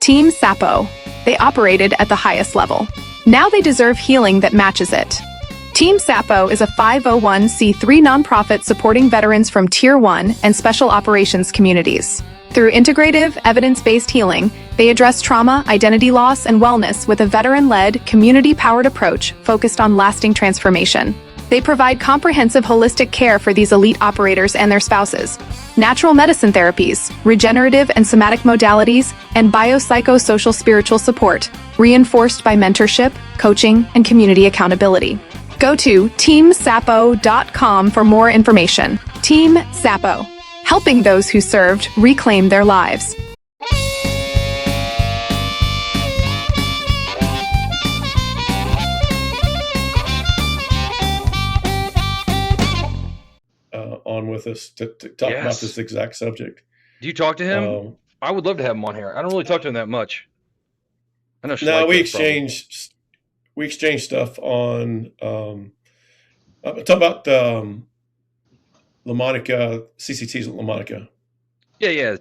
Team Sapo. They operated at the highest level. Now they deserve healing that matches it. Team Sapo is a 501c3 nonprofit supporting veterans from Tier 1 and Special Operations communities. Through integrative, evidence-based healing, they address trauma, identity loss, and wellness with a veteran-led, community-powered approach focused on lasting transformation. They provide comprehensive holistic care for these elite operators and their spouses, natural medicine therapies, regenerative and somatic modalities, and biopsychosocial spiritual support, reinforced by mentorship, coaching, and community accountability. Go to teamsapo.com for more information. Team Sapo, helping those who served reclaim their lives. On with us to talk about this exact subject. Do you talk to him? I would love to have him on here. I don't really talk to him that much. I know. No, we exchange stuff on. Talk about La Monica, CCTs at La Monica. Yeah, the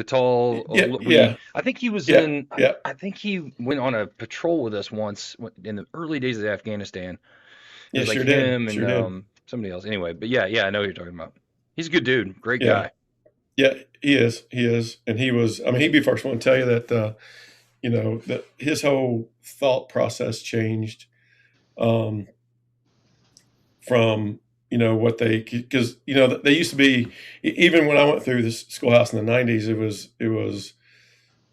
tall. Yeah. I think he was Yeah. I think he went on a patrol with us once in the early days of Afghanistan. Yeah, sure did. Him and somebody else. Anyway, but yeah, I know who you're talking about. He's a good dude, great guy. Yeah, he is, and he was. I mean, he'd be the first one to tell you that, that his whole thought process changed, from what because they used to be, even when I went through this schoolhouse in the 90s, it was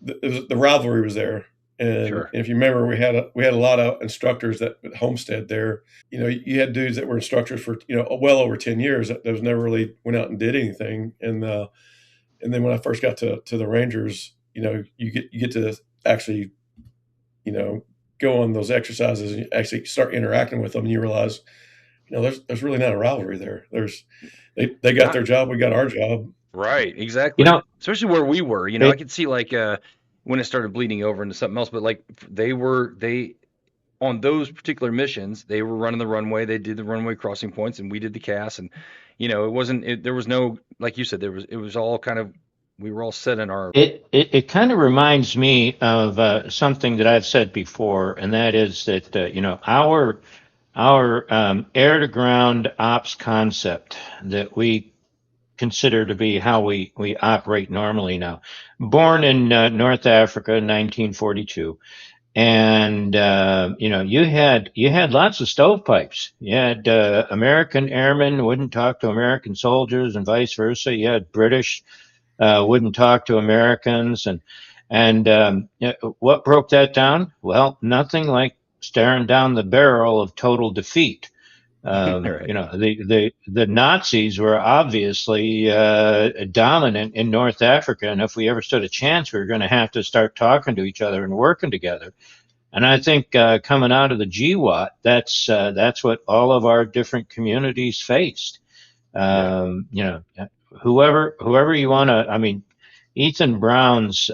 the rivalry was there. And Sure. If you remember, we had a lot of instructors that at Homestead there. You had dudes that were instructors for well over 10 years that was never really went out and did anything. And then when I first got to the Rangers, you get to actually go on those exercises and actually start interacting with them, and you realize there's really not a rivalry there. They got their job, we got our job. Right, exactly. Especially where we were. I could see when it started bleeding over into something else, but they on those particular missions, they were running the runway, they did the runway crossing points, and we did the CAS, and there was no, like you said, it was all kind of, we were all set in our. It kind of reminds me of something that I've said before, and that is that our air to ground ops concept that we consider to be how we operate normally now. Born in North Africa in 1942, and you had lots of stovepipes. You had American airmen wouldn't talk to American soldiers, and vice versa. You had British wouldn't talk to Americans, and what broke that down? Well, nothing like staring down the barrel of total defeat. Right. The Nazis were obviously dominant in North Africa, and if we ever stood a chance, we were going to have to start talking to each other and working together. And I think coming out of the GWAT, that's what all of our different communities faced. Whoever you want to. I mean, Ethan Brown's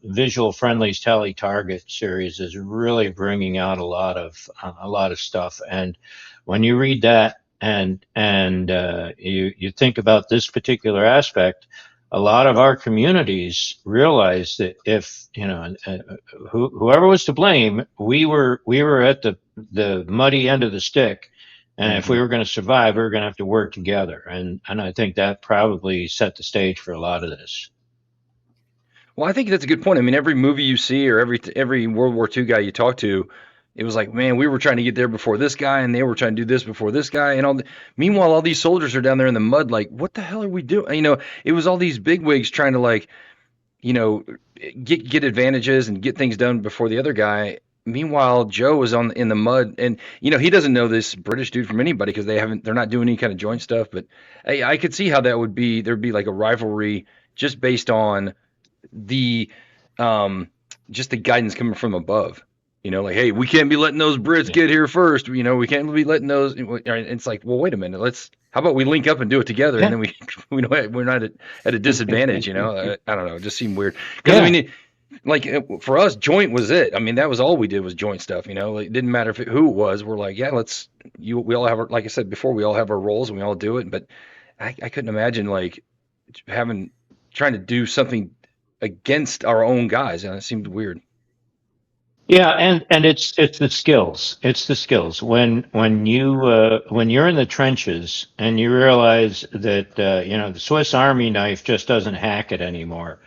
Visual Friendly's Tally Target series is really bringing out a lot of stuff. And when you read that and you think about this particular aspect, a lot of our communities realize that if whoever was to blame, we were at the muddy end of the stick, and if we were going to survive, we were going to have to work together. And I think that probably set the stage for a lot of this. Well, I think that's a good point. I mean, every movie you see or every World War II guy you talk to, it was like, man, we were trying to get there before this guy, and they were trying to do this before this guy, and meanwhile, all these soldiers are down there in the mud, like, what the hell are we doing? It was all these bigwigs trying to get advantages and get things done before the other guy. Meanwhile, Joe was in the mud, and he doesn't know this British dude from anybody because they're not doing any kind of joint stuff. But I could see how that would be. There'd be like a rivalry just based on the just the guidance coming from above. Hey, we can't be letting those Brits get here first. We can't be letting those. It's like, well, wait a minute. How about we link up and do it together, and then we're not at a disadvantage. I don't know. It just seemed weird because for us, joint was it. I mean, that was all we did was joint stuff. It didn't matter who it was. We're like, yeah, we all have like I said before, we all have our roles and we all do it. But I couldn't imagine trying to do something against our own guys. And it seemed weird. Yeah, and it's the skills. It's the skills. When you're in the trenches and you realize that the Swiss Army knife just doesn't hack it anymore.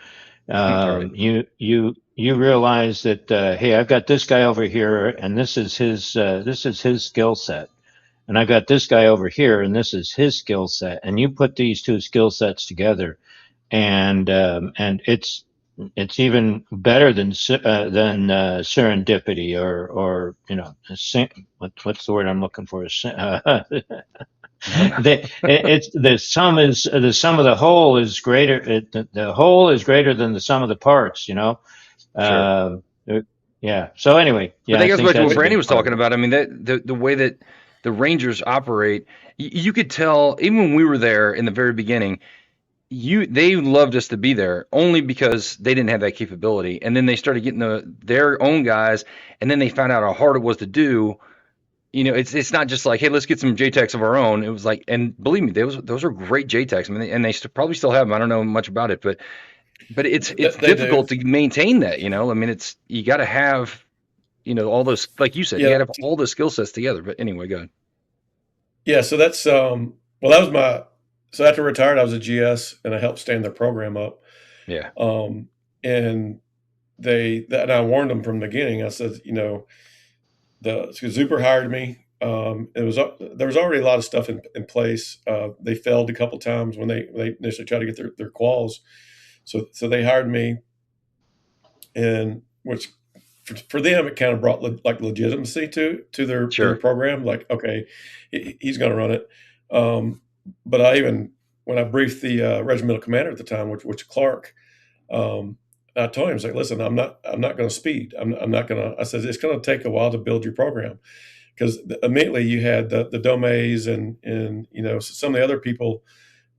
Right. You realize that hey, I've got this guy over here, and this is his skill set, and I've got this guy over here, and this is his skill set, and you put these two skill sets together, and it's even better than serendipity or what's the word I'm looking for? It's the sum of the whole is greater. The whole is greater than the sum of the parts. Sure. Uh, yeah. So anyway, But yeah, that I goes think back to what that's a Brandy big was part of talking it. about. I mean, the way that the Rangers operate, you could tell even when we were there in the very beginning, they loved us to be there only because they didn't have that capability. And then they started getting their own guys, and then they found out how hard it was to do. It's not just like, hey, let's get some JTACs of our own. It was like, and believe me, those are great JTACs. I mean, and they probably still have them. I don't know much about it, but it's They do. difficult to maintain that. I mean, you got to have all those, like you said, you Yeah. got to have all the skill sets together. But anyway, go ahead. Yeah. So that's well, that was so after I retired, I was a GS and I helped stand their program up. Yeah, And and I warned them from the beginning. I said, so Zuper hired me. There was already a lot of stuff in place. They failed a couple times when they initially tried to get their quals. So they hired me, and which for them it kind of brought like legitimacy to their sure. program. Like, okay, he's going to run it. But when I briefed the regimental commander at the time, which Clark, I told him, I was like, listen, I'm not going to speed. I'm not going to. I said it's going to take a while to build your program, because immediately you had the Domays and some of the other people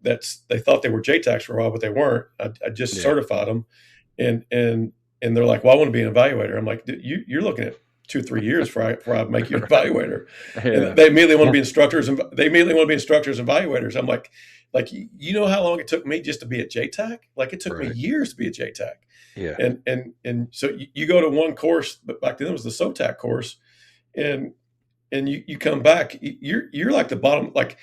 they thought they were JTACs for a while, but they weren't. I just Yeah, certified them, and they're like, well, I want to be an evaluator. I'm like, you're looking at 2 or 3 years before I make you an evaluator. yeah, And they immediately want to Yeah. be instructors, and they immediately want to be instructors and evaluators. I'm like, you know how long it took me just to be a JTAC? Like, it took me right. years to be a JTAC. Yeah, And so you go to one course, but back then it was the SOTAC course, and you come back, you're like the bottom, like.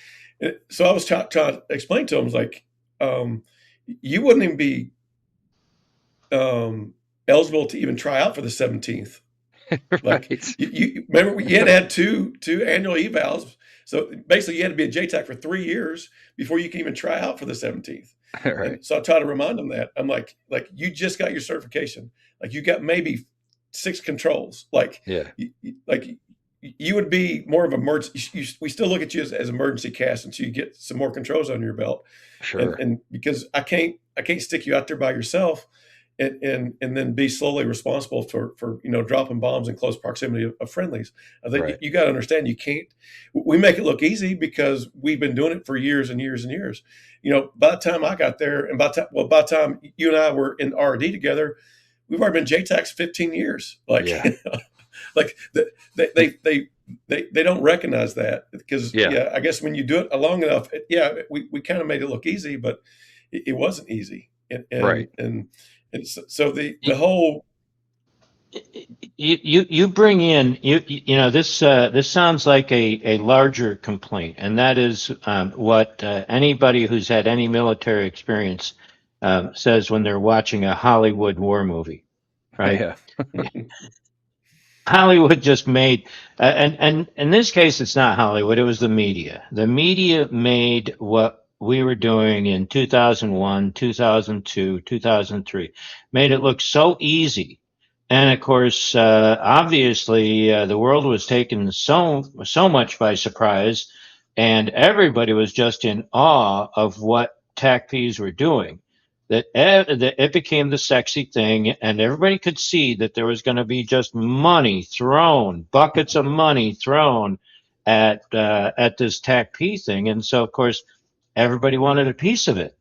So I was trying to explain to them, like, you wouldn't even be eligible to even try out for the 17th. Like, right, you remember you had to have two annual evals. So basically you had to be a JTAC for 3 years before you can even try out for the 17th. right. And so I try to remind them that. I'm like you just got your certification. Like, you got maybe 6 controls. Like, Yeah, you would be more of emergency. We still look at you as emergency cast until you get some more controls under your belt. sure. And because I can't stick you out there by yourself and then be solely responsible for dropping bombs in close proximity of friendlies. I think Right. you got to understand, you can't. We make it look easy because we've been doing it for years and years and years. By the time I got there, and by the time you and I were in R&D together, we've already been JTACs 15 years. Like, Yeah, like they don't recognize that, because yeah, I guess when you do it long enough, we kind of made it look easy, but it wasn't easy. And right. so the whole. You bring in this sounds like a larger complaint, and that is what anybody who's had any military experience says when they're watching a Hollywood war movie, right? Yeah, Hollywood just made, and in this case, it's not Hollywood, it was the media. The media made what we were doing in 2001, 2002, 2003, made it look so easy. And of course, obviously, the world was taken so much by surprise, and everybody was just in awe of what TACPs were doing, that it became the sexy thing, and everybody could see that there was going to be just money thrown, buckets of money thrown at this TACP thing, and so of course everybody wanted a piece of it.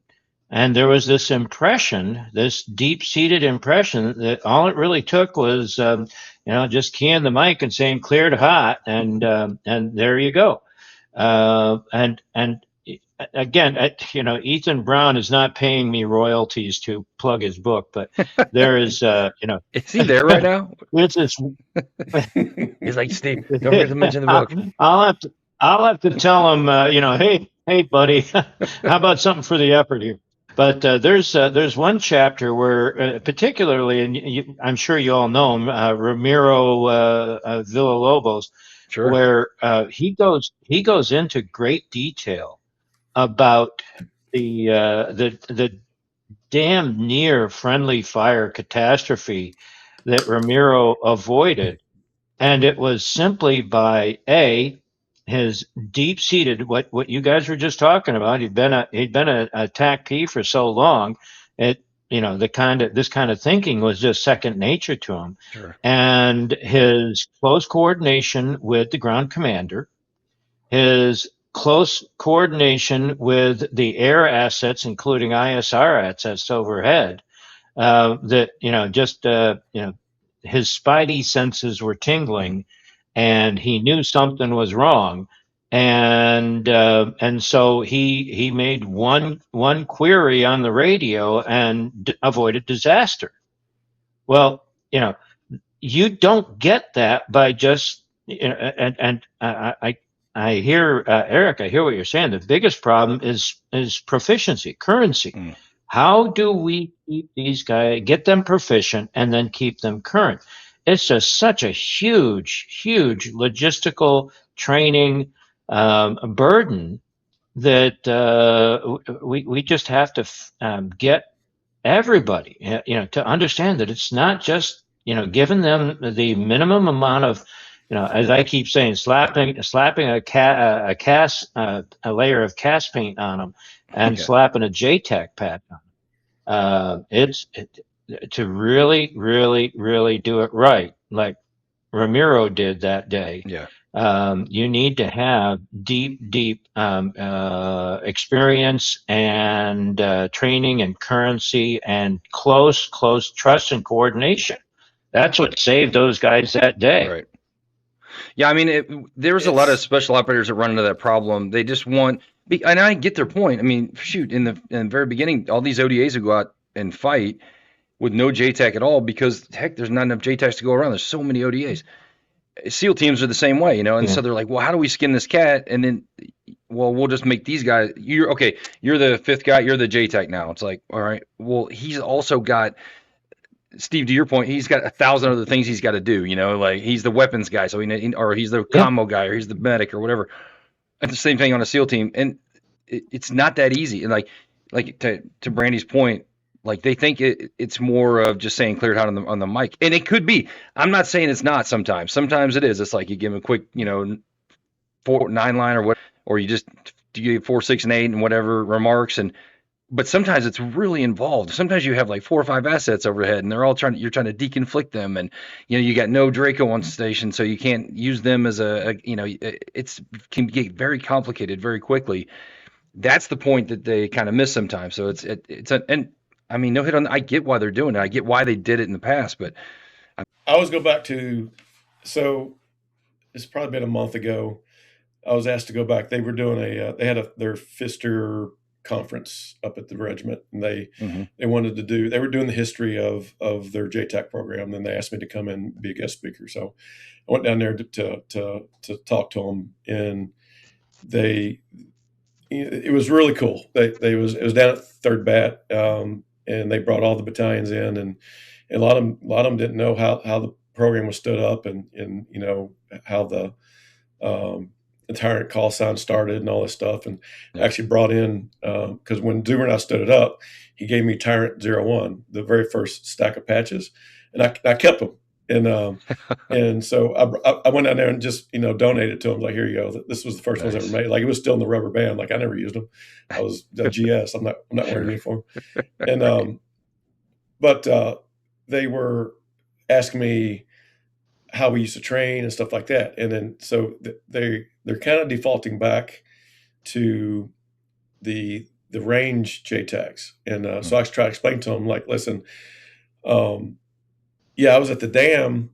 And there was this impression, this deep-seated impression, that all it really took was, just keying the mic and saying "cleared hot," and there you go. And again, Ethan Brown is not paying me royalties to plug his book, but there is, Is he there right now? it's this. He's like, Steve, don't forget to mention the book. I'll have to tell him, hey, buddy, how about something for the effort here? But there's one chapter where, particularly, and I'm sure you all know him, Ramiro Villalobos, Sure. where he goes into great detail about the damn near friendly fire catastrophe that Ramiro avoided, and it was simply by his deep-seated what you guys were just talking about. He'd been a TACP for so long, this kind of thinking was just second nature to him. Sure. And his close coordination with the ground commander, his close coordination with the air assets, including ISR assets overhead, his spidey senses were tingling, and he knew something was wrong, and so he made one query on the radio and avoided disaster. Well, you don't get that by just, and I hear, Eric, I hear what you're saying. The biggest problem is proficiency, currency. How do we keep these guys, get them proficient, and then keep them current? It's just such a huge logistical training burden that we just have to get everybody, to understand that it's not just, giving them the minimum amount of, as I keep saying, slapping a layer of cast paint on them and slapping a JTAC pad on them. To really, really, really do it right, like Ramiro did that day. Yeah. You need to have deep experience and training and currency and close trust and coordination. That's what saved those guys that day. Right. Yeah, I mean, there was a lot of special operators that run into that problem. They just want, and I get their point. I mean, shoot, in the very beginning, all these ODAs would go out and fight with no JTAC at all because, heck, there's not enough JTACs to go around. There's so many ODAs. SEAL teams are the same way, and so they're like, well, how do we skin this cat? And then, well, we'll just make these guys. You're the fifth guy. You're the JTAC now. It's like, all right, well, he's also got, Steve, to your point, he's got 1,000 other things he's got to do. Like he's the weapons guy, so or he's the combo guy, or he's the medic, or whatever. It's the same thing on a SEAL team, and it's not that easy. And like to Brandy's point, like they think it's more of just saying cleared out on the mic, and it could be. I'm not saying it's not. Sometimes it is. It's like you give them a quick 4-9 line or what, or you give 4, 6, and 8 and whatever remarks But sometimes it's really involved. Sometimes you have like 4 or 5 assets overhead, and they're all you're trying to deconflict them, and you got no Draco on station, so you can't use them as it can get very complicated very quickly. That's the point that they kind of miss sometimes. So and I mean, no hit on. I get why they're doing it. I get why they did it in the past, but I always go back to, so it's probably been a month ago. I was asked to go back. They were doing they had their Pfister conference up at the regiment, and they wanted to they were doing the history of their JTAC program. Then they asked me to come in and be a guest speaker. So I went down there to talk to them, and it was really cool. It was down at 3rd Bat, and they brought all the battalions in, and a lot of them didn't know how the program was stood up, and how the tyrant call sign started and all this stuff, and actually brought in, because when Zoomer and I stood it up, he gave me Tyrant 01, the very first stack of patches, and I kept them, and so I went down there and just donated to him. Like, here you go, this was the first ones ever made. Like, it was still in the rubber band. Like, I never used them. I was a GS. I'm not wearing a uniform, and but they were asking me how we used to train and stuff like that. And then, so they're kind of defaulting back to the range JTAGs. And so I try to explain to them, like, listen, I was at the dam,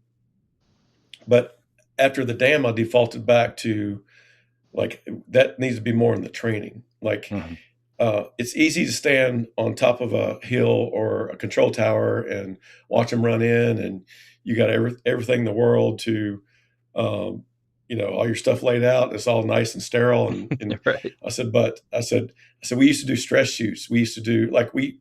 but after the dam, I defaulted back to like that needs to be more in the training. Like it's easy to stand on top of a hill or a control tower and watch them run in, and you got everything in the world to, all your stuff laid out. It's all nice and sterile. And Right. I said, we used to do stress shoots. We used to do like we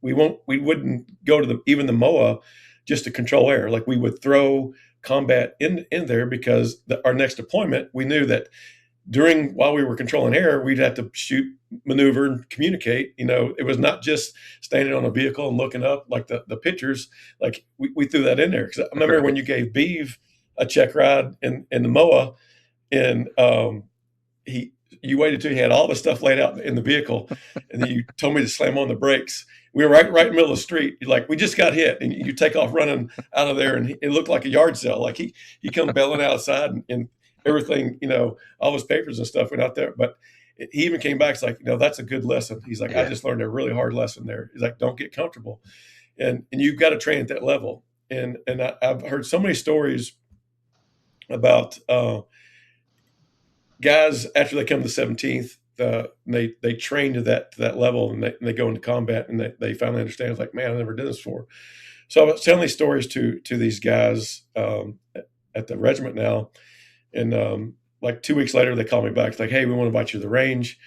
wouldn't go to even the MOA just to control air. Like we would throw combat in there because our next deployment, we knew that while we were controlling air, we'd have to shoot, maneuver, and communicate. It was not just standing on a vehicle and looking up like the pictures. Like we threw that in there because I remember when you gave Beeve a check ride in the MOA, and you waited till he had all the stuff laid out in the vehicle, and then you told me to slam on the brakes. We were right in the middle of the street. You're like, we just got hit, and you take off running out of there, and it looked like a yard sale. Like he come bailing outside, and everything, all his papers and stuff went out there. But he even came back. It's like, that's a good lesson. He's like, I just learned a really hard lesson there. He's like, don't get comfortable, and you've got to train at that level. And I've heard so many stories about guys after they come to the 17th. They train to that level, and they go into combat, and they finally understand. It's like, man, I never did this before. So I was telling these stories to these guys at the regiment now, and like 2 weeks later, they call me back. It's like, hey, we want to invite you to the range.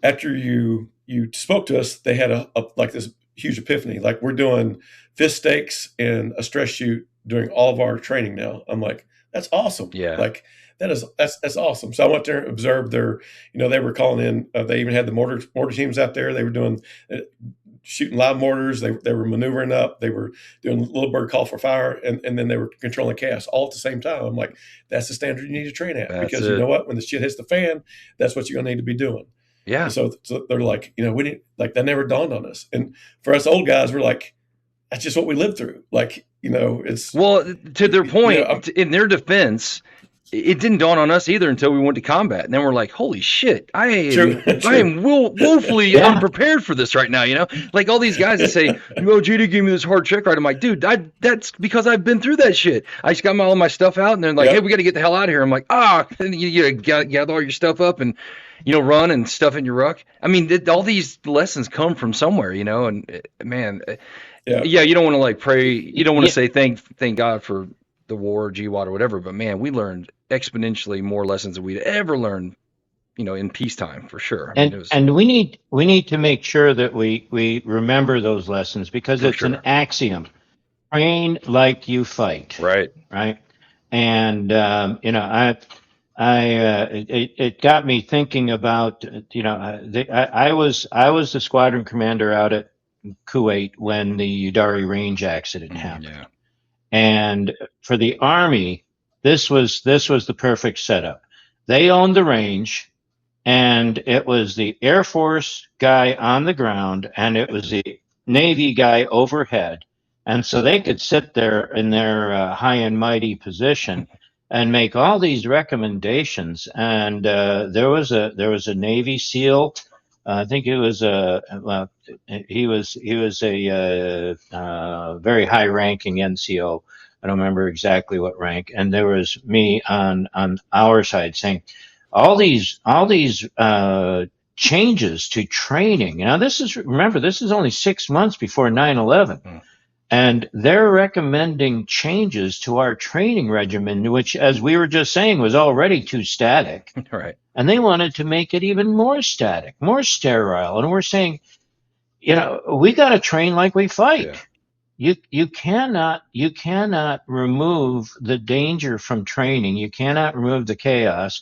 After you spoke to us, they had a like this huge epiphany. Like, we're doing fist stakes and a stress shoot during all of our training now. I'm like, that's awesome. Yeah. Like that's awesome. So I went there and observed their, they were calling in. They even had the mortar teams out there. They were doing shooting live mortars. They were maneuvering up. They were doing little bird call for fire, and then they were controlling chaos all at the same time. I'm like, that's the standard you need to train at, because you know what? When the shit hits the fan, that's what you're gonna need to be doing. Yeah. And so they're like, we didn't, like, that never dawned on us. And for us old guys, we're like, that's just what we lived through. Like, it's, well, to their point, in their defense, it didn't dawn on us either until we went to combat. And then we're like, holy shit, I am woefully unprepared for this right now. Like all these guys that say, GD gave me this hard check ride. I'm like, dude, that's because I've been through that shit. I just got all my stuff out, and they're like, hey, we got to get the hell out of here. I'm like, and you gather all your stuff up and, run and stuff in your ruck. I mean, all these lessons come from somewhere, and man, you don't want to like pray. You don't want to say thank God for the war, GWAT or whatever, but man, we learned exponentially more lessons than we'd ever learned, in peacetime, for sure. And we need to make sure that we remember those lessons, because it's an axiom: train like you fight. Right. And it got me thinking about, I was the squadron commander out at Kuwait when the Udari Range accident happened. Yeah. And for the Army, this was the perfect setup. They owned the range, and it was the Air Force guy on the ground, and it was the Navy guy overhead. And so they could sit there in their high and mighty position and make all these recommendations. And there was a Navy SEAL. I think he was a very high-ranking NCO. I don't remember exactly what rank. And there was me on our side saying, all these changes to training. Now, this is only 6 months before 9/11. And they're recommending changes to our training regimen, which, as we were just saying, was already too static. Right. And they wanted to make it even more static, more sterile. And we're saying, we got to train like we fight. Yeah. You cannot remove the danger from training. You cannot remove the chaos.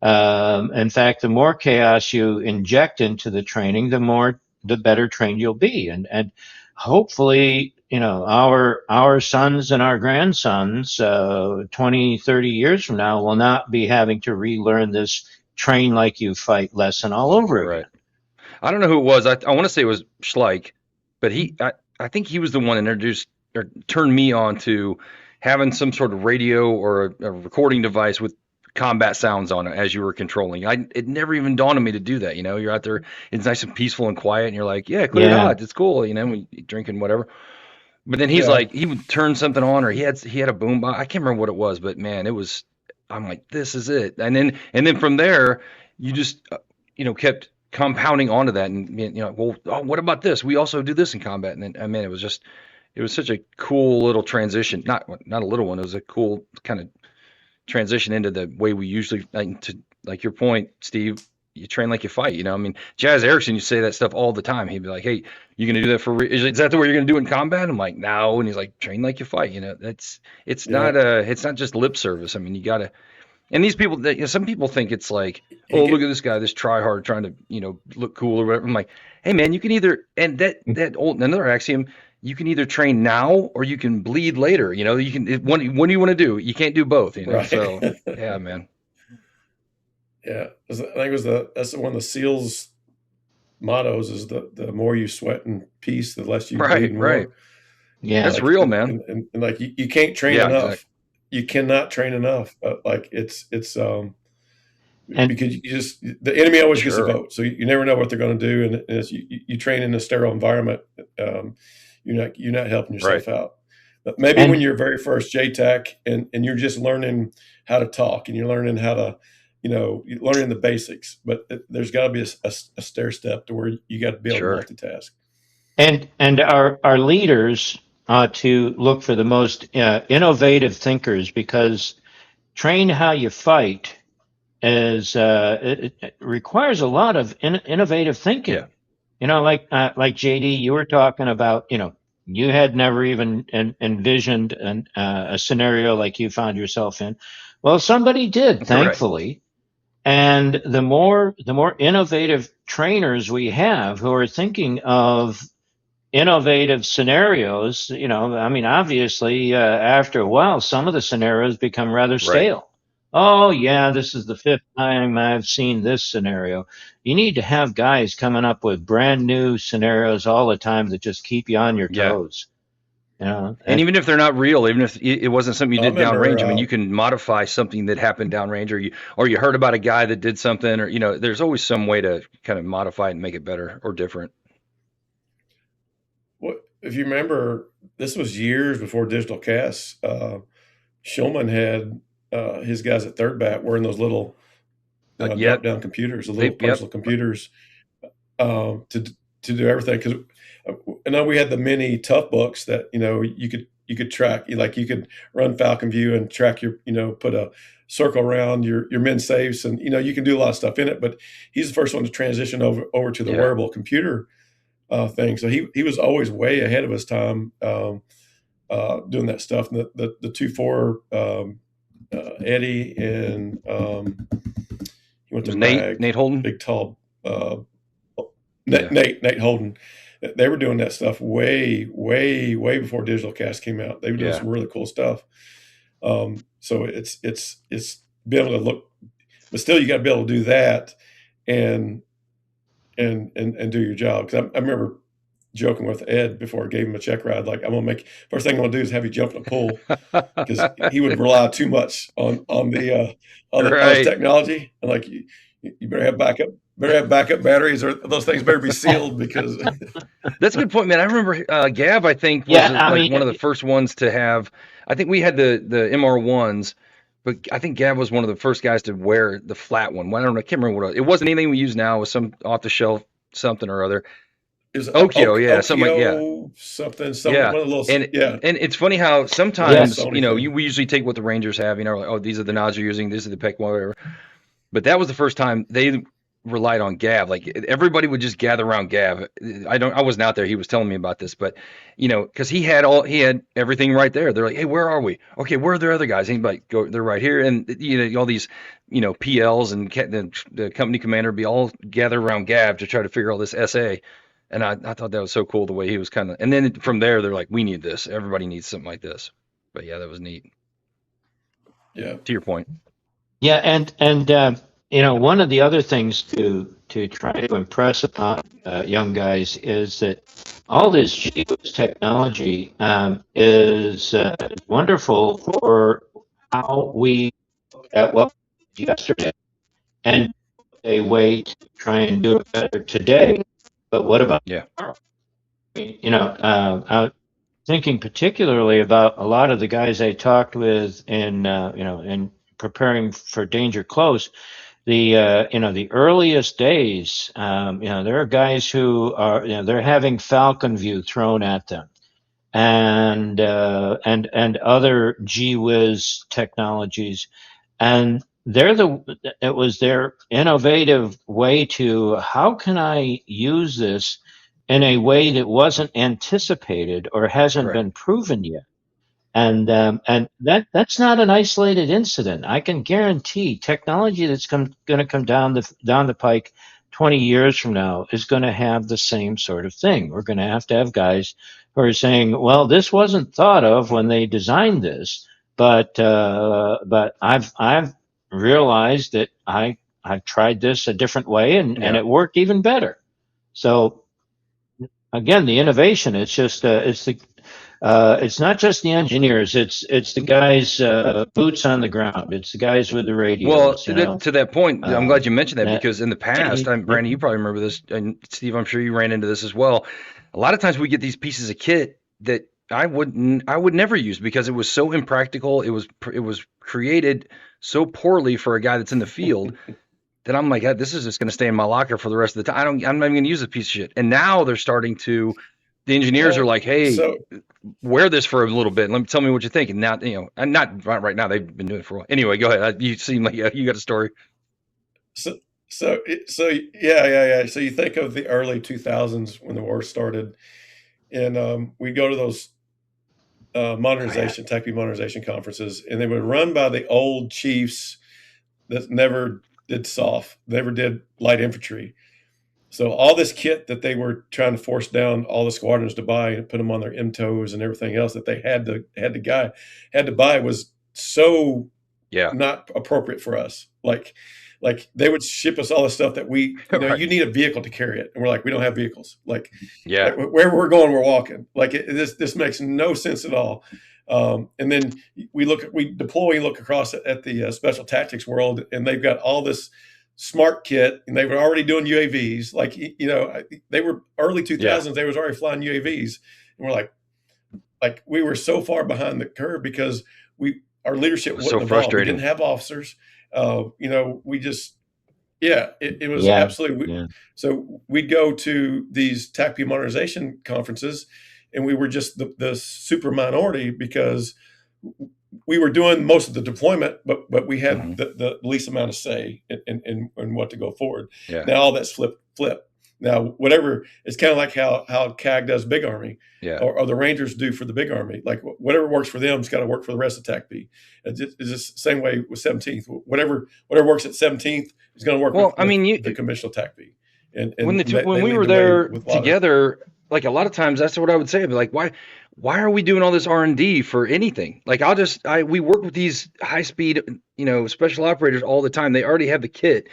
In fact, the more chaos you inject into the training, the better trained you'll be. And hopefully, our sons and our grandsons 20, 30 years from now will not be having to relearn this train like you fight lesson all over again. Right. I don't know who it was. I want to say it was Schleich, but I think he was the one introduced or turned me on to having some sort of radio or a recording device with combat sounds on it as you were controlling. It never even dawned on me to do that. You're out there, it's nice and peaceful and quiet, and you're like, clear it out, it's cool, when you drinking whatever. But then he's like, he would turn something on, or he had a boom box. I can't remember what it was, but man, it was I'm like, this is it. And then from there, you just kept compounding onto that, and well, oh, what about this? We also do this in combat, and then I mean, it was such a cool little transition. Not a little one. It was a cool kind of transition into the way we usually like your point, Steve. You train like you fight. I mean, Jazz Erickson, you say that stuff all the time. He'd be like, "Hey, you gonna do that for real? Is that the way you're gonna do it in combat?" I'm like, "No," and he's like, "Train like you fight." It's Yeah. not just lip service. I mean, you gotta. And these people, some people think it's like, You "Oh, look get, at this guy, this try hard, trying to look cool or whatever." I'm like, "Hey, man, you can either and that old another axiom." You can either train now or you can bleed later. You can. What do you want to do? You can't do both. right. So yeah, man. Yeah. I think it was that's one of the SEALs mottos is the more you sweat in peace, the less you bleed Right, in right. war. Yeah. That's Like, real, man. and like you can't train Yeah, enough. exactly. You cannot train enough. Like it's And because you just the enemy always gets a Sure. vote, so you never know what they're going to do, and as you train in a sterile environment, you're not helping Right. yourself out. But maybe when and you're very first JTAC and you're just learning how to talk and you're learning how to, you're learning the basics, but there's got to be a stair step to where you got to be able Sure. to multitask. and our leaders ought to look for the most innovative thinkers, because train how you fight is it requires a lot of innovative thinking. Yeah. Like JD, you were talking about. You had never even envisioned a scenario like you found yourself in. Well, somebody did, Right. thankfully. And the more innovative trainers we have who are thinking of innovative scenarios, I mean, obviously, after a while, some of the scenarios become rather Right. stale. Oh, yeah, this is the fifth time I've seen this scenario. You need to have guys coming up with brand new scenarios all the time that just keep you on your Yeah. toes. And even if they're not real, even if it wasn't something you I did remember, downrange, I mean, you can modify something that happened downrange, or you heard about a guy that did something, or there's always some way to kind of modify it and make it better or different. what if you remember, this was years before digital casts. Schulman had his guys at third bat wearing those little Yep. drop down computers, the little Yep. personal computers, to do everything. Because I know we had the mini tough books that you could track, like you could run Falcon View and track your put a circle around your min safes, and you can do a lot of stuff in it. But he's the first one to transition over to the Yeah. wearable computer thing. So he was always way ahead of his time doing that stuff. And the 2-4 Eddie and he went It was to Nate Mag, Holden. big tall Yeah. Nate Holden. They were doing that stuff way, way, way before digital cast came out. They were doing Yeah. some really cool stuff. So it's be able to look, but still you got to be able to do that and do your job. Because I remember joking with Ed before I gave him a check ride, like, first thing I'm gonna do is have you jump in a pool, because he would rely too much on his Right. technology, and like you better have backup batteries, or those things better be sealed, because That's a good point, man. I remember Gav, I think, was yeah, I like mean, one of the first ones to have. I think we had the MR1s, but I think Gav was one of the first guys to wear the flat one. Well, I don't know. I can't remember what it was. It wasn't anything we use now. It was some off the shelf something or other. it was Okio, yeah, something like Okio something, yeah. one of the little, And yeah, it's funny how little sometimes Sony thing. we usually take what the Rangers have. Like, oh, these are the nods you're using. These are the PEC, whatever. But that was the first time they relied on Gav. Like everybody would just gather around Gav. I wasn't out there. He was telling me about this, but because he had everything right there. They're like, hey, where are we? Okay, where are the other guys? And he'd be like, go, they're right here. And all these PLs and the company commander be all gathered around Gav to try to figure all this SA. And I thought that was so cool the way he was kind of. And then from there, they're like, we need this. Everybody needs something like this. But yeah, that was neat. Yeah, To your point. yeah, and one of the other things to try to impress upon young guys is that all this GEOS technology is wonderful for how we look at what we did yesterday, and a way to try and do it better today. But what about Yeah. tomorrow? I'm thinking particularly about a lot of the guys I talked with in preparing for danger close, the earliest days, there are guys who are, they're having Falcon View thrown at them, and other gee whiz technologies, and it was their innovative way to, how can I use this in a way that wasn't anticipated or hasn't been proven yet. And that's not an isolated incident. I can guarantee technology that's going to come down the pike 20 years from now is going to have the same sort of thing. We're going to have guys who are saying, well, this wasn't thought of when they designed this, but I've realized that I've tried this a different way, and it worked even better. So again, the innovation, it's not just the engineers. It's the guys, boots on the ground. It's the guys with the radios. Well, to that point, I'm glad you mentioned that, because in the past, Brandon, you probably remember this, and Steve, I'm sure you ran into this as well. A lot of times we get these pieces of kit that I would never use because it was so impractical. It was created so poorly for a guy that's in the field that I'm like, this is just going to stay in my locker for the rest of the time. I'm not even going to use a piece of shit. And now they're starting to. The engineers are like, hey, wear this for a little bit. Tell me what you think. And now, and not right now. They've been doing it for a while. Anyway, go ahead. You seem like you got a story. So yeah. So you think of the early 2000s when the war started, and we go to those TACP modernization conferences, and they were run by the old chiefs that never did SOF, never did light infantry. So all this kit that they were trying to force down all the squadrons to buy and put them on their MTOs and everything else that they had to buy was so not appropriate for us. Like they would ship us all the stuff that we, you need a vehicle to carry it, and we're like, we don't have vehicles. Like where we're going, we're walking. Like this makes no sense at all. And then we deploy and look across at the special tactics world, and they've got all this smart kit, and they were already doing UAVs. Like, they were early 2000s. They was already flying UAVs, and we're like we were so far behind the curve because our leadership wasn't involved. We didn't have officers. We just, it was absolutely. So we'd go to these TACP modernization conferences, and we were just the super minority because we were doing most of the deployment, but we had the least amount of say in what to go forward. Now all that's flip. Now whatever, it's kind of like how CAG does Big Army, or the Rangers do for the Big Army. Like whatever works for them has got to work for the rest of TACP. It's just the same way with 17th. Whatever works at 17th is going to work with the conventional TACP. And when we were there together, like a lot of times that's what I would say. I'd be like, why are we doing all this R&D for anything? Like we work with these high speed, special operators all the time. They already have the kit.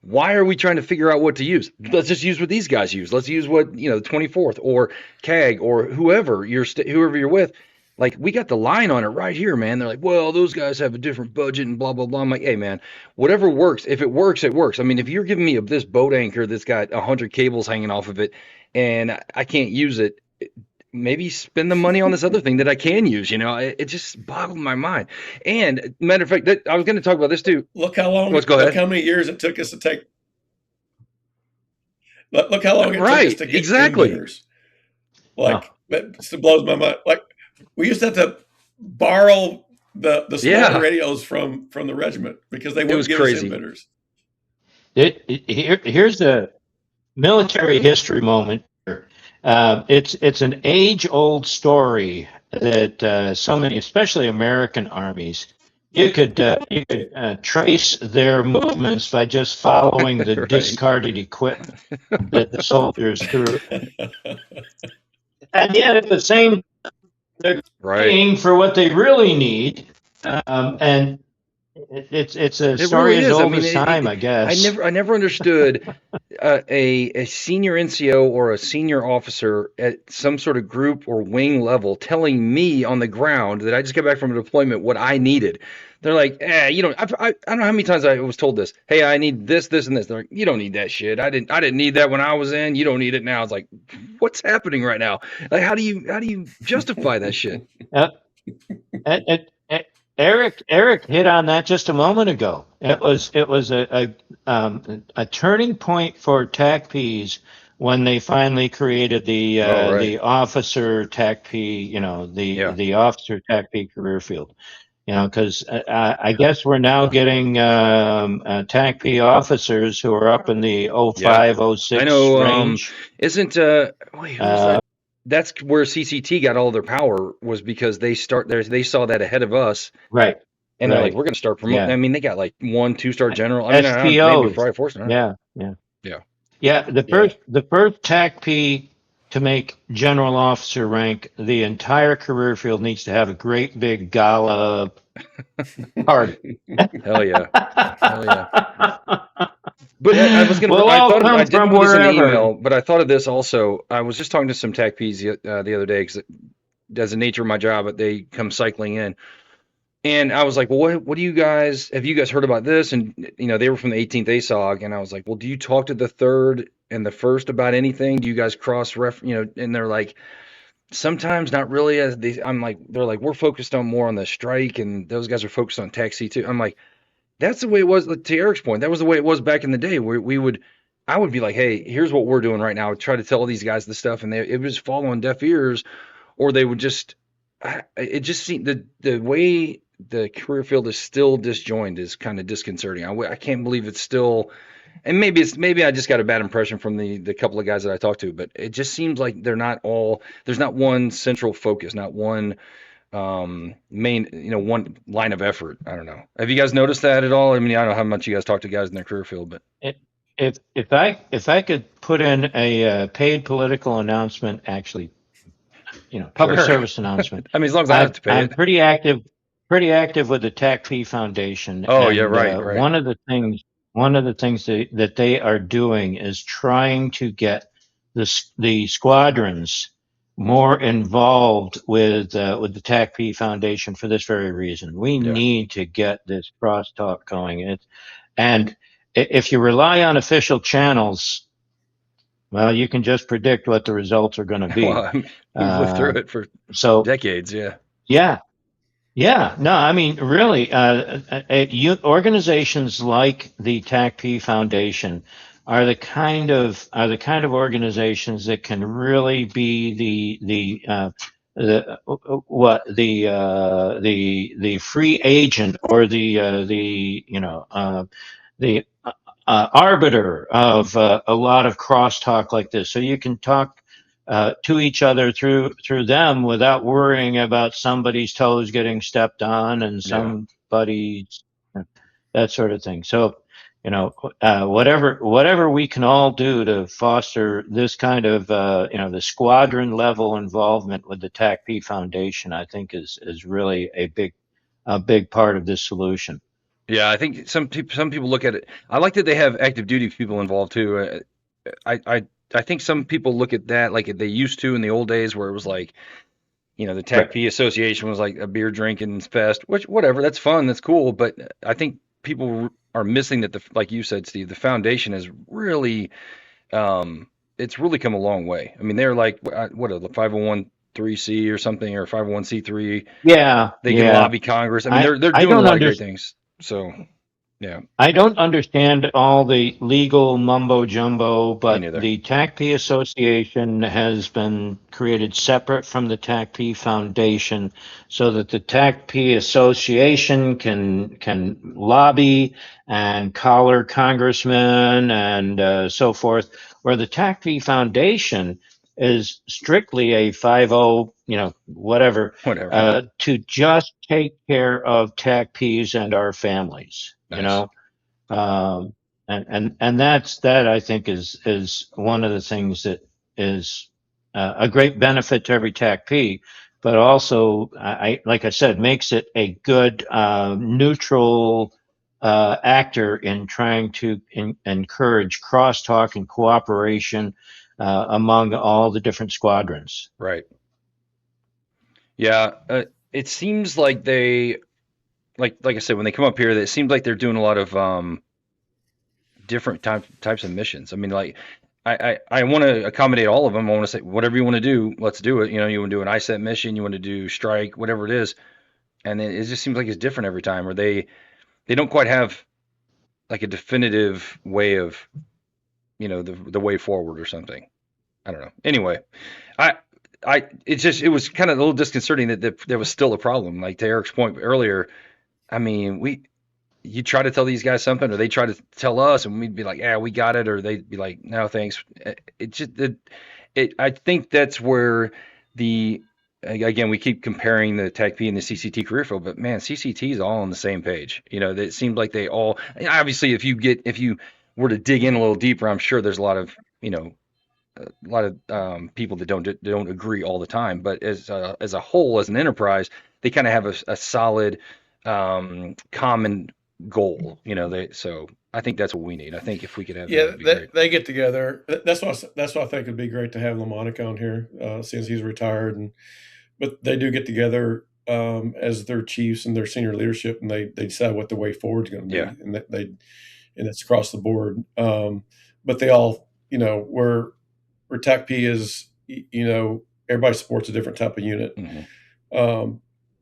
Why are we trying to figure out what to use? Let's just use what these guys use. Let's use what, the 24th or CAG or whoever you're with. Like, we got the line on it right here, man. They're like, well, those guys have a different budget and blah, blah, blah. I'm like, hey, man, whatever works. If it works, it works. I mean, if you're giving me this boat anchor that's got 100 cables hanging off of it and I can't use it, maybe spend the money on this other thing that I can use. It just boggled my mind. And matter of fact, I was going to talk about this too. Look how long. Look how many years it took us to take. Look how long it took us to get emitters. That blows my mind. Like, we used to have to borrow the smaller radios from the regiment because they wouldn't give us emitters. Here's a military history moment. It's an age-old story that so many, especially American armies, you could trace their movements by just following the discarded equipment that the soldiers threw. And yet, at the same, they're paying for what they really need, and it's a story as old as time, I guess. I never understood a senior NCO or a senior officer at some sort of group or wing level telling me on the ground that I just got back from a deployment what I needed. They're like, I don't know how many times I was told this. Hey, I need this, this, and this. They're like, you don't need that shit. I didn't need that when I was in. You don't need it now. It's like, what's happening right now? Like, how do you justify that shit? Eric hit on that just a moment ago. It was a turning point for TACPs when they finally created Oh, right. the officer TACP, Yeah. the officer TACP career field. Because I guess we're now getting TACP officers who are up in the Yeah. 05, I 06 know. range. Isn't wait, who's Uh, that? That's where CCT got all their power, was because they saw that ahead of us, right, and they're like, right, we're going to start promoting. yeah. I mean, they got like 1, 2 star general. I mean, I don't, maybe SPOs, probably 4 star. yeah, yeah. Yeah. Yeah, Yeah. the first TACP to make general officer rank, the entire career field needs to have a great big gala party. Hell yeah. Hell yeah. But I was gonna. We'll I all thought I come didn't from put this in the wherever. email, but I thought of this also. I was just talking to some TACPs the other day, because as the nature of my job, they come cycling in, and I was like, well, what do you guys, have you guys heard about this? And they were from the 18th ASOG, and I was like, well, do you talk to the third and the first about anything? Do you guys cross ref? And they're like, sometimes not really. I'm like, they're like, we're focused on more on the strike, and those guys are focused on taxi too. I'm like, that's the way it was. To Eric's point, that was the way it was back in the day, where I would be like, hey, here's what we're doing right now. I would try to tell these guys the stuff, and it was fall on deaf ears, or they would just, it just seemed, the way the career field is still disjoined is kind of disconcerting. I can't believe it's still, and maybe I just got a bad impression from the couple of guys that I talked to, but it just seems like there's not one central focus, not one main, one line of effort. I don't know. Have you guys noticed that at all? I mean, I don't know how much you guys talk to guys in their career field, but If I could put in a paid political announcement, actually, public sure. service announcement. I mean, as long as I have to pay I'm it. pretty active with the TACP Foundation, Oh yeah, and right, right. one of the things that they are doing is trying to get the squadrons more involved with the TACP Foundation for this very reason. We Yeah. need to get this crosstalk going. And if you rely on official channels, well, you can just predict what the results are going to Well, be. I mean, we've lived through Uh, it for so decades. Yeah. yeah, yeah, no, I mean, really, organizations like the TACP Foundation are the kind of organizations that can really be the free agent, or the arbiter of a lot of crosstalk like this. So you can talk to each other through them without worrying about somebody's toes getting stepped on and Yeah. somebody's that sort of thing. So, whatever we can all do to foster this kind of the squadron level involvement with the TACP Foundation, I think is really a big part of this solution. Yeah, I think some people look at it. I like that they have active duty people involved too. I think some people look at that like they used to in the old days, where it was like, the Right. TACP Association was like a beer drinking fest, which, whatever, that's fun, that's cool. But I think people are missing that, like you said, Steve, the foundation is really, it's really come a long way. I mean, they're like, what are the 501(c) or something, or 501(c)(3). Yeah, They can yeah. lobby Congress. I mean, I they're I doing a don't lot of great understand. things. So yeah, I don't understand all the legal mumbo jumbo, me but neither. the TACP Association has been created separate from the TACP Foundation, so that the TACP Association can lobby and collar congressmen and so forth, where the TACP Foundation is strictly a 50, whatever, Whatever. to just take care of TACPs and our families. Nice. And that I think is one of the things that is a great benefit to every TACP, but also, like I said, makes it a good neutral actor in trying to encourage crosstalk and cooperation among all the different squadrons. Right. Yeah. It seems like like I said, when they come up here, it seems like they're doing a lot of different types of missions. I mean, like, I want to accommodate all of them. I want to say, whatever you want to do, let's do it. You want to do an ISET mission, you want to do strike, whatever it is. and it just seems like it's different every time, or they don't quite have like a definitive way of, the way forward or something. I don't know. Anyway, I it was kind of a little disconcerting that there was still a problem. Like to Eric's point earlier, I mean, you try to tell these guys something, or they try to tell us, and we'd be like, "Yeah, we got it," or they'd be like, "No, thanks." I think that's where the again, we keep comparing the TACP and the CCT career field, but man, CCT is all on the same page. It seems like they all obviously if you were to dig in a little deeper, I'm sure there's a lot of people that don't agree all the time, but as a whole, as an enterprise, they kind of have a solid common goal. So I think that's what we need. I think if we could have that, it'd be great. They get together. That's why I think it'd be great to have Lamonica on here since he's retired, but they do get together as their chiefs and their senior leadership, and they decide what the way forward is going to be, Yeah. and it's across the board. But they all, where TACP is, everybody supports a different type of unit. Mm-hmm.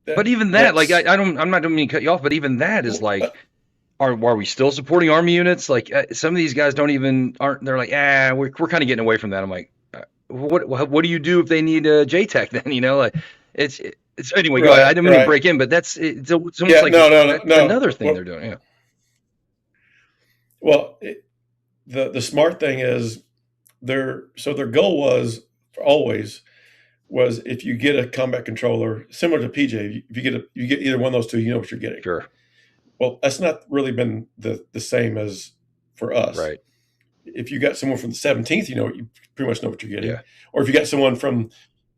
But even that, like, I'm not meaning to cut you off, but even that is like, are we still supporting Army units? Like some of these guys aren't. They're like, we're kind of getting away from that. I'm like, what do you do if they need a JTAC then? Like it's anyway. Go ahead. I didn't mean to break in, but it's almost like another thing they're doing. Yeah. Well, the smart thing is their goal was always if you get a combat controller similar to PJ, if you get either one of those two, you know what you're getting. Sure. Well, that's not really been the same as for us. Right. If you got someone from the 17th, you pretty much know what you're getting. Yeah. Or if you got someone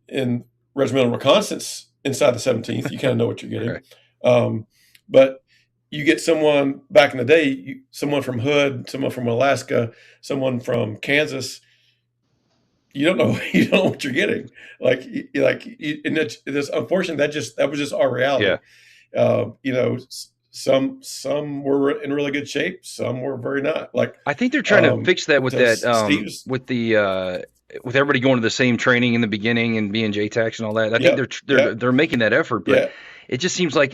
in regimental reconnaissance inside the 17th, you kind of know what you're getting. Right. But you get someone back in the day, someone from Hood, someone from Alaska, someone from Kansas. You don't know what you're getting. And it's unfortunate that was just our reality. Yeah. Some were in really good shape, some were very not. Like I think they're trying to fix that with with everybody going to the same training in the beginning and being JTACs and all that. I think they're making that effort, but it just seems like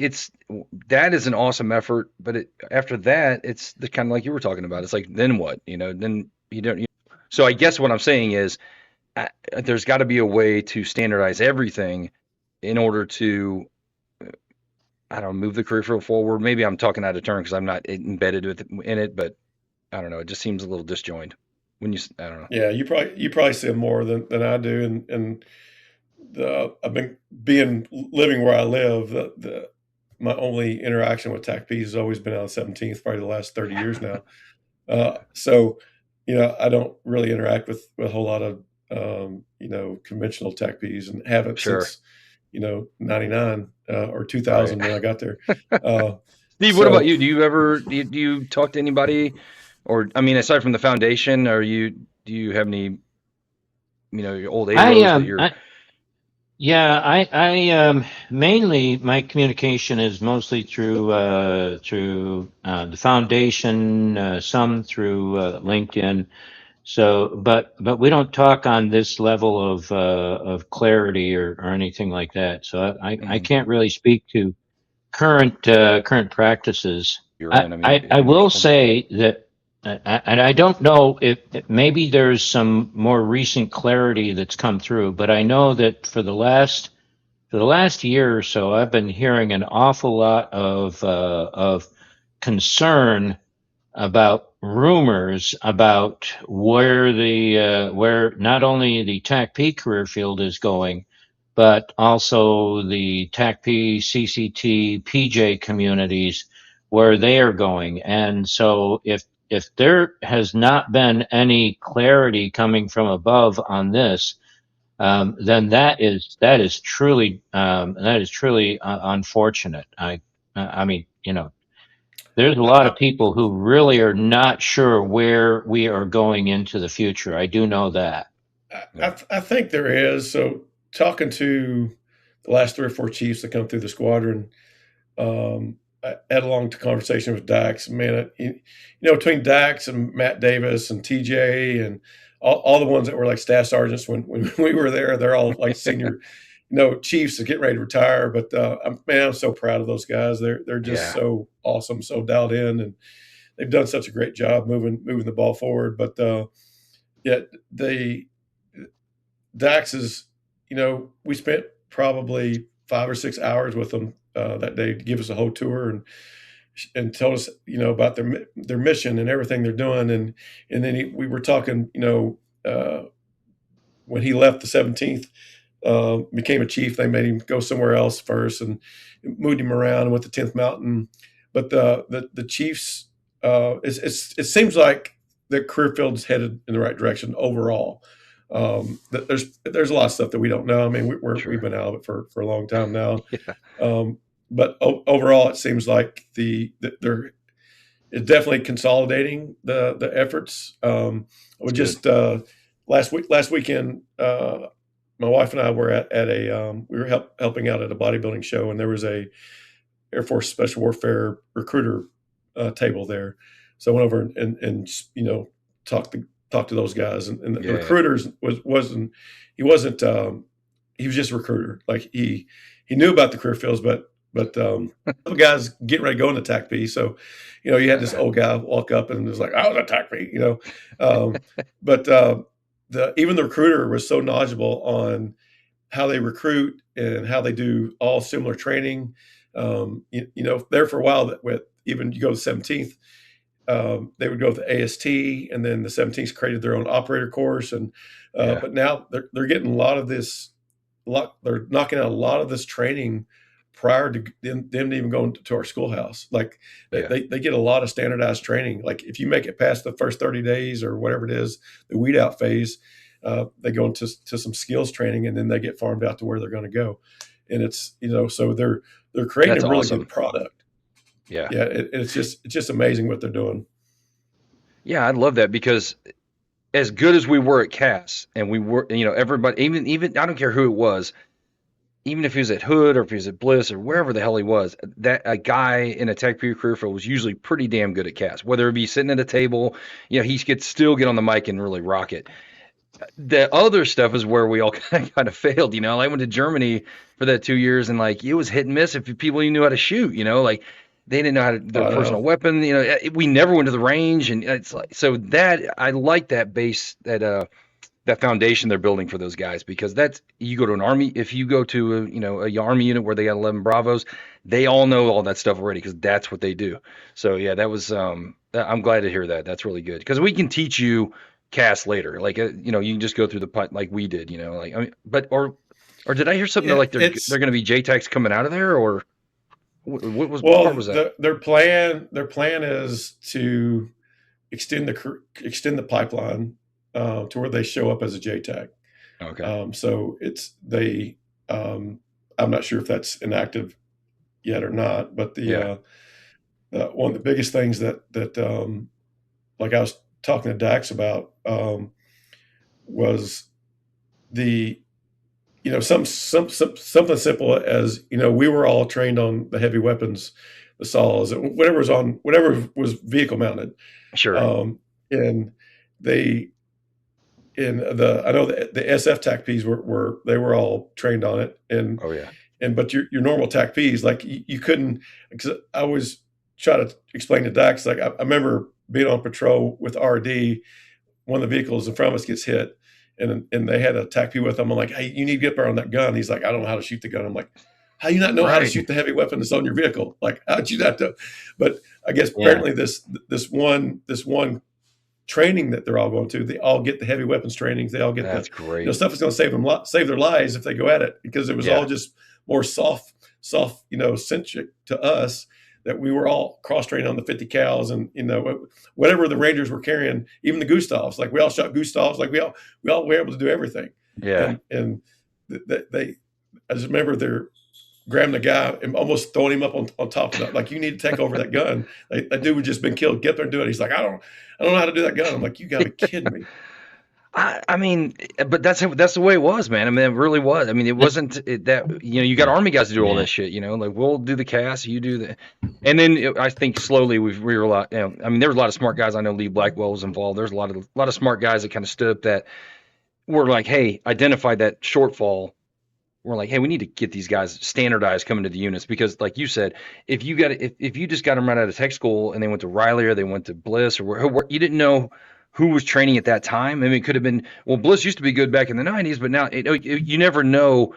that is an awesome effort. But after that, it's the kind of like you were talking about. It's like then what? Then you don't. So I guess what I'm saying is there's got to be a way to standardize everything in order to, I don't know, move the career field forward. Maybe I'm talking out of turn because I'm not embedded in it, but I don't know. It just seems a little disjointed I don't know. Yeah, you probably see it more than I do, and I've been living where I live. My only interaction with TACP has always been on 17th, probably the last 30 years now. So, I don't really interact with a whole lot of conventional TACPs, and haven't since 99 or 2000 when I got there. Steve, what about you? Do you talk to anybody, or I mean, aside from the foundation, do you have any your old AOs I mainly my communication is mostly through the foundation, some through LinkedIn. So, but we don't talk on this level of clarity or anything like that. So I can't really speak to current practices. I will say that, and I don't know if maybe there's some more recent clarity that's come through, but I know that for the last year or so, I've been hearing an awful lot of concern about rumors about where not only the TACP career field is going, but also the TACP, CCT, PJ communities, where they are going. And so if there has not been any clarity coming from above on this, then that is truly unfortunate. I mean, there's a lot of people who really are not sure where we are going into the future. I do know that. I think there is. So talking to the last 3 or 4 chiefs that come through the squadron, I had a long conversation with Dax. Man, between Dax and Matt Davis and TJ and all the ones that were like staff sergeants when we were there, they're all like senior Chiefs is getting ready to retire, but I'm so proud of those guys. They're just Yeah. so awesome, so dialed in, and they've done such a great job moving the ball forward. But yet Dax is, we spent probably 5 or 6 hours with them that day to give us a whole tour and told us, about their mission and everything they're doing, and then we were talking, when he left the 17th, became a chief. They made him go somewhere else first and moved him around and went to 10th Mountain. But the Chiefs, it seems like the career field's headed in the right direction overall. There's a lot of stuff that we don't know. I mean, we've been out of it for a long time now. Yeah. But overall, it seems like they're it's definitely consolidating the efforts. We just last weekend, my wife and I were at a we were helping out at a bodybuilding show, and there was a Air Force Special Warfare recruiter table there. So I went over and talked to those guys, and the recruiters wasn't he was just a recruiter. Like he knew about the career fields, but the guys getting ready to go into TACP. So, you had this old guy walk up and was like, "I was at TACP," but even the recruiter was so knowledgeable on how they recruit and how they do all similar training. There for a while, with even you go to the 17th, they would go with the AST, and then the 17th created their own operator course, and but now they're getting they're knocking out a lot of this training prior to them even going to our schoolhouse. Like they get a lot of standardized training. Like if you make it past the first 30 days or whatever it is, the weed out phase, they go into some skills training, and then they get farmed out to where they're going to go. And it's, so they're creating That's a really awesome. good product. Yeah. Yeah. It's just amazing what they're doing. Yeah. I love that, because as good as we were at Cass, and we were, everybody, even I don't care who it was, even if he was at Hood or if he was at Bliss or wherever the hell he was, that a guy in a TACP career field was usually pretty damn good at Cass. Whether it be sitting at a table, he could still get on the mic and really rock it. The other stuff is where we all kind of failed. I went to Germany for that 2 years, and like it was hit and miss if people even knew how to shoot. Like they didn't know how to their personal weapon. We never went to the range, and it's like, so that I like that base, that foundation they're building for those guys, because that's, you go to an army, if you go to a army unit where they got 11 Bravos, they all know all that stuff already, because that's what they do. So yeah, that was I'm glad to hear that. That's really good, because we can teach you Cass later, like you can just go through the like we did, like, I mean, but or did I hear something like they're going to be JTACs coming out of there, or what part was that? Their plan is to extend the pipeline to where they show up as a JTAC. Okay. So I'm not sure if that's inactive yet or not, but one of the biggest things that like I was talking to Dax about was something simple as, we were all trained on the heavy weapons, the saws, whatever was vehicle mounted. Sure. And I know the SF TACPs were all trained on it, and but your normal TACPs, like you couldn't, because I always try to explain to Dax, like I remember being on patrol with RD, one of the vehicles in front of us gets hit, and they had a TACP with them. I'm like, "Hey, you need to get there on that gun." He's like, "I don't know how to shoot the gun." I'm like, "How you not know how to shoot the heavy weapon that's on your vehicle? Like, how'd you not know?" But I guess apparently this one training that they're all going to, they all get the heavy weapons trainings. They all get great. Stuff that's going to save their lives if they go at it, because it was all just more soft, centric to us, that we were all cross-trained on the 50 cals and, whatever the Rangers were carrying, even the Gustavs, like we all shot Gustavs, like we all were able to do everything. Yeah. And I just remember they're grabbing the guy and almost throwing him up on top of that. Like, you need to take over that gun. Like, that dude had just been killed. Get there and do it. He's like, I don't know how to do that gun. I'm like, you gotta be kidding me. I mean, but that's the way it was, man. I mean, it really was. I mean, it wasn't that, you got Army guys to do all that shit, like we'll do the cast, you do the, and then I think slowly we realized, I mean, there was a lot of smart guys. I know Lee Blackwell was involved. There's a lot of smart guys that kind of stood up, that were like, hey, identify that shortfall. we're like, hey, we need to get these guys standardized coming to the units, because like you said, if you just got them right out of tech school and they went to Riley or they went to Bliss or where you didn't know who was training at that time. I mean, it could have been, well, Bliss used to be good back in the 90s, but now you never know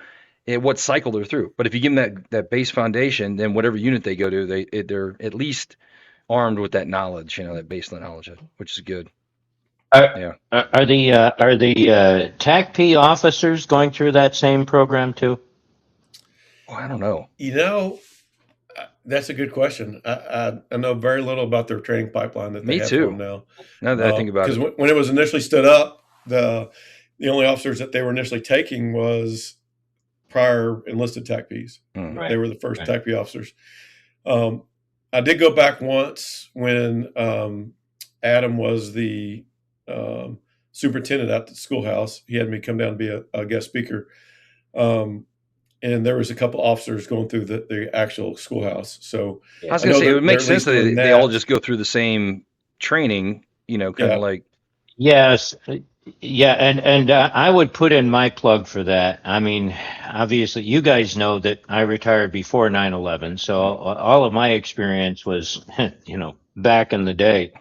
what cycle they're through. But if you give them that base foundation, then whatever unit they go to, they're at least armed with that knowledge, that baseline knowledge, which is good. Yeah. Are the TACP officers going through that same program too? Oh, I don't know. That's a good question. I know very little about their training pipeline that they have for them now. Now that I think about it, because when it was initially stood up, the only officers that they were initially taking was prior enlisted TACPs. Right. They were the first TACP officers. I did go back once when Adam was the superintendent at the schoolhouse. He had me come down and be a guest speaker. And there was a couple officers going through the actual schoolhouse. So I was going to say, it would make sense that they all just go through the same training, kind of like. Yes. Yeah. And I would put in my plug for that. I mean, obviously, you guys know that I retired before 9/11. So all of my experience was, back in the day.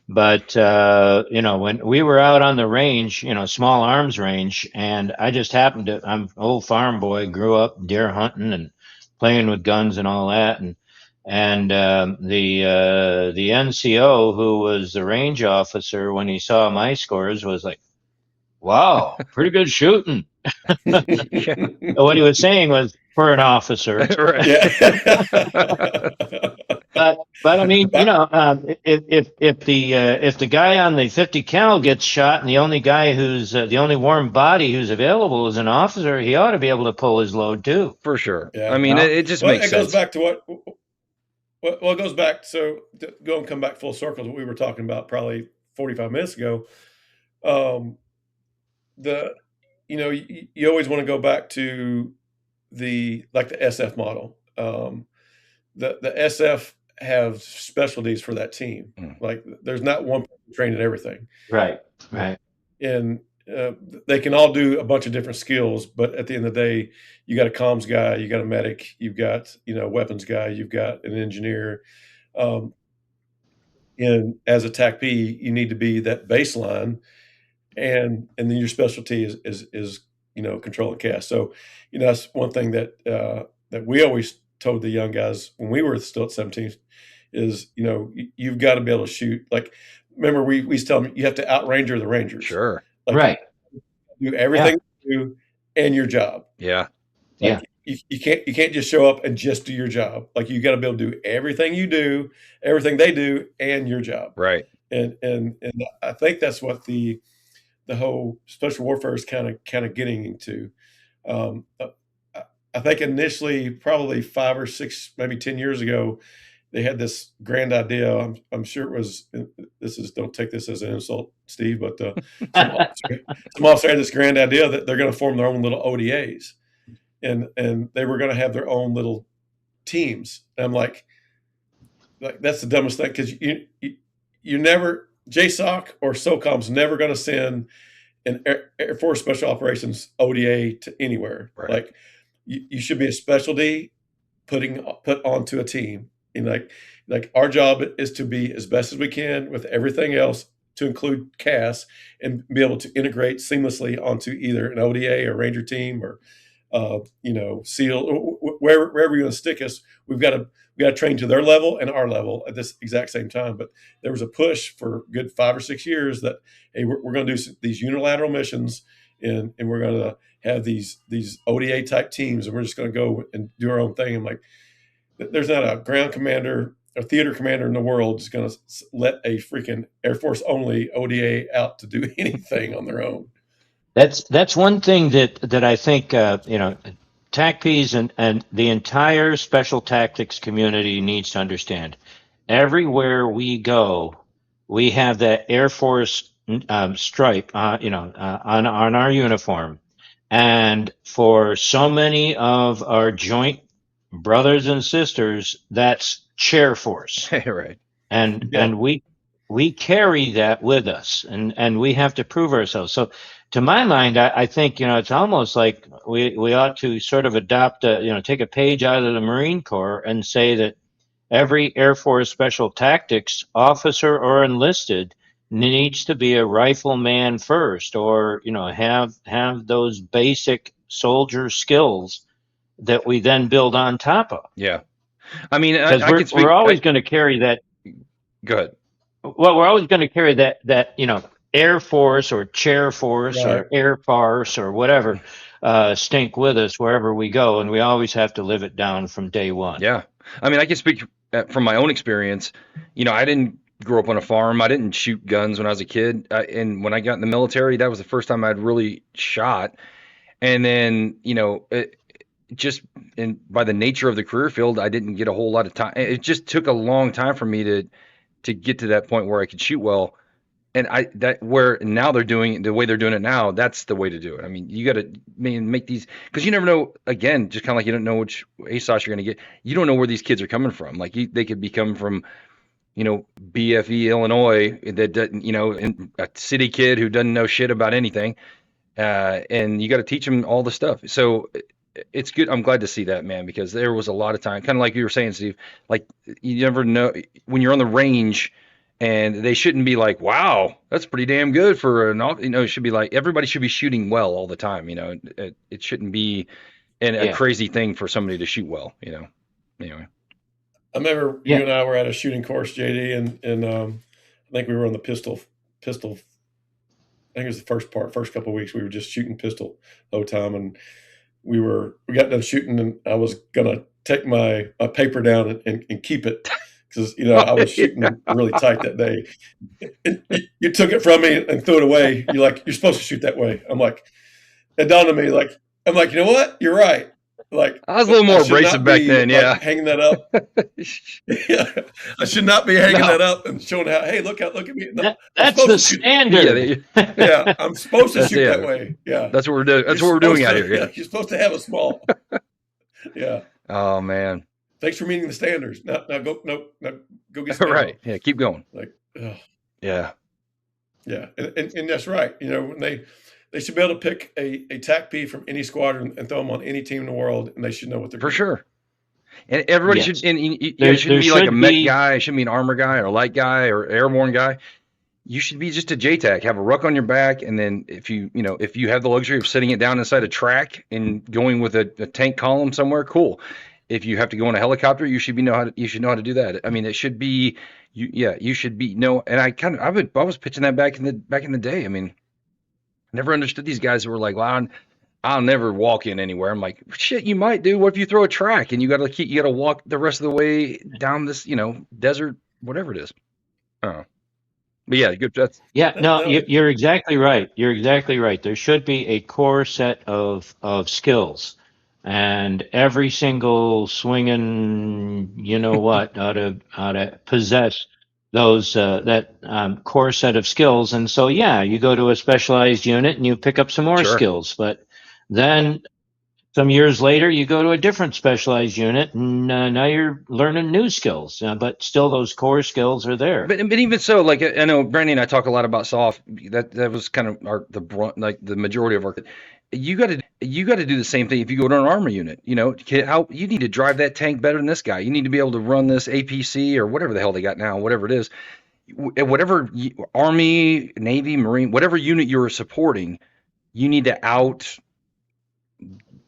But, when we were out on the range, small arms range, and I just happened I'm an old farm boy, grew up deer hunting and playing with guns and all that. And the NCO, who was the range officer, when he saw my scores, was like, wow, pretty good shooting. What he was saying was, for an officer. But I mean, if the guy on the 50 cal gets shot and the only guy who's the only warm body who's available is an officer, he ought to be able to pull his load too. For sure. Yeah. I mean, it just makes sense. It goes back to well, it goes back. So to go and come back full circle to what we were talking about probably 45 minutes ago. You always want to go back to the SF model. The SF have specialties for that team. Like there's not one person trained at everything. Right. And they can all do a bunch of different skills, but at the end of the day, you got a comms guy, you got a medic, you've got weapons guy, you've got an engineer. And as a TACP, you need to be that baseline, and then your specialty is controlling chaos. So that's one thing that we always told the young guys when we were still at 17 is you've got to be able to shoot. Like, remember we used to tell them you have to outranger the Rangers. Sure. Like, right. Do everything you do and your job. Yeah. Like, you can't just show up and just do your job. Like, you got to be able to do everything you do, everything they do, and your job. Right. And I think that's what the whole special warfare is kind of getting into. I think initially, probably 5 or 6, maybe 10 years ago, they had this grand idea. I'm sure it was. Don't take this as an insult, Steve, but some officer had this grand idea that they're going to form their own little ODAs, and they were going to have their own little teams. And I'm like that's the dumbest thing, because you never, JSOC or SOCOM's never going to send an Air Force Special Operations ODA to anywhere. Right. Like, you should be a specialty put onto a team. And like our job is to be as best as we can with everything else, to include CAS, and be able to integrate seamlessly onto either an ODA or Ranger team or SEAL, or wherever you're going to stick us. We got to train to their level and our level at this exact same time. But there was a push for a good 5 or 6 years that, hey, we're going to do these unilateral missions, and we're going to have these ODA type teams, and we're just going to go and do our own thing. I'm like, there's not a ground commander or theater commander in the world is going to let a freaking Air Force only ODA out to do anything on their own. That's one thing that I think TACPs and the entire special tactics community needs to understand. Everywhere we go, we have that Air Force stripe, on our uniform, and for so many of our joint brothers and sisters, that's Chair Force. Right. And we carry that with us, and we have to prove ourselves. So to my mind, I think, it's almost like we ought to sort of adopt, take a page out of the Marine Corps and say that every Air Force Special Tactics officer or enlisted needs to be a rifleman first, or have those basic soldier skills that we then build on top of. Yeah. I mean, Because I could we're speak. always going to carry that. Go ahead. Well, we're always going to carry that Air Force or Chair Force Right. or Air Force or whatever stink with us wherever we go, and we always have to live it down from day one. Yeah. I mean, I can speak from my own experience. I didn't grow up on a farm. I didn't shoot guns when I was a kid. And when I got in the military, that was the first time I'd really shot. And then, just by the nature of the career field, I didn't get a whole lot of time. It just took a long time for me to get to that point where I could shoot well. And where now they're doing it the way they're doing it now, that's the way to do it. I mean, you got to make these, because you never know. Again, just kind of like you don't know which ASOS you're going to get. You don't know where these kids are coming from. Like they could be coming from, BFE Illinois, that doesn't, and a city kid who doesn't know shit about anything, and you got to teach them all the stuff. So it's good. I'm glad to see that, man, because there was a lot of time, kind of like you were saying, Steve. Like you never know when you're on the range. And they shouldn't be like, wow, that's pretty damn good for it should be like, everybody should be shooting well all the time. It shouldn't be a crazy thing for somebody to shoot well, anyway. I remember you and I were at a shooting course, JD, and I think we were on the pistol. I think it was the first couple of weeks, we were just shooting pistol the whole time. And we got done shooting, and I was going to take my paper down and keep it. Because I was shooting really tight that day. You took it from me and threw it away. You're supposed to shoot that way. I'm like, it dawned on me, I'm like, you know what? You're right. Like I was a little more abrasive back then, yeah. Hanging that up. Yeah, I should not be hanging that up and showing how. Hey, look at me. No, that's the standard. Yeah, I'm supposed to shoot that way. Yeah, that's what we're doing. That's what we're doing out here. Yeah, you're supposed to have a small. Yeah. Oh man. Thanks for meeting the standards. Now go get some. Right. Yeah, keep going. Yeah. Yeah. And that's right. When they should be able to pick a TACP from any squadron and throw them on any team in the world, and they should know what they're doing. For sure. And everybody should, and it shouldn't be like a mech guy, it shouldn't be an armor guy or a light guy or airborne guy. You should be just a JTAC, have a ruck on your back, and then if you have the luxury of sitting it down inside a track and going with a tank column somewhere, cool. If you have to go in a helicopter, you should know how to do that. I mean, it should be you should be and I was pitching that back in the day. I mean, I never understood these guys who were like, well, I'll never walk in anywhere. I'm like, shit, you might do. What if you throw a track and you got to walk the rest of the way down this, desert, whatever it is. I don't know. But yeah, good. You're exactly right. You're exactly right. There should be a core set of skills. And every single swinging, ought to possess those that core set of skills. And so, you go to a specialized unit and you pick up some more skills. But then some years later, you go to a different specialized unit, and now you're learning new skills. But still, those core skills are there. But even so, like I know Brandy and I talk a lot about SOF. That was kind of the majority of our. You got to do the same thing if you go to an armor unit. How you need to drive that tank better than this guy. You need to be able to run this APC or whatever the hell they got now, whatever it is, whatever Army, Navy, Marine, whatever unit you're supporting, you need to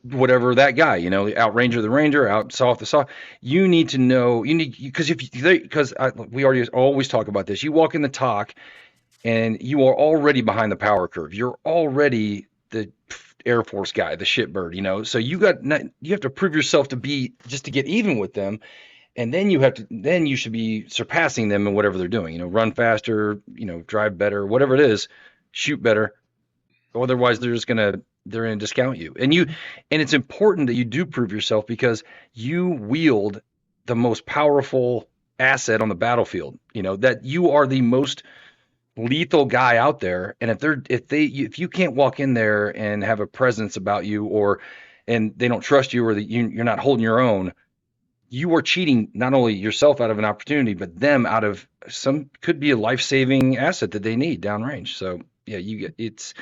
whatever that guy, out Ranger the Ranger, out SOF the SOF. You need to know. Because we already always talk about this. You walk in the TOC, and you are already behind the power curve. You're already the Air Force guy, the shitbird, so you have to prove yourself to get even with them, and then you should be surpassing them in whatever they're doing, run faster, drive better, whatever it is, shoot better. Otherwise they're going to discount you. And it's important that you do prove yourself, because you wield the most powerful asset on the battlefield, that you are the most lethal guy out there. And if you can't walk in there and have a presence about you, and they don't trust you, or that you're not holding your own, you are cheating not only yourself out of an opportunity, but them out of could be a life-saving asset that they need downrange. So yeah, it's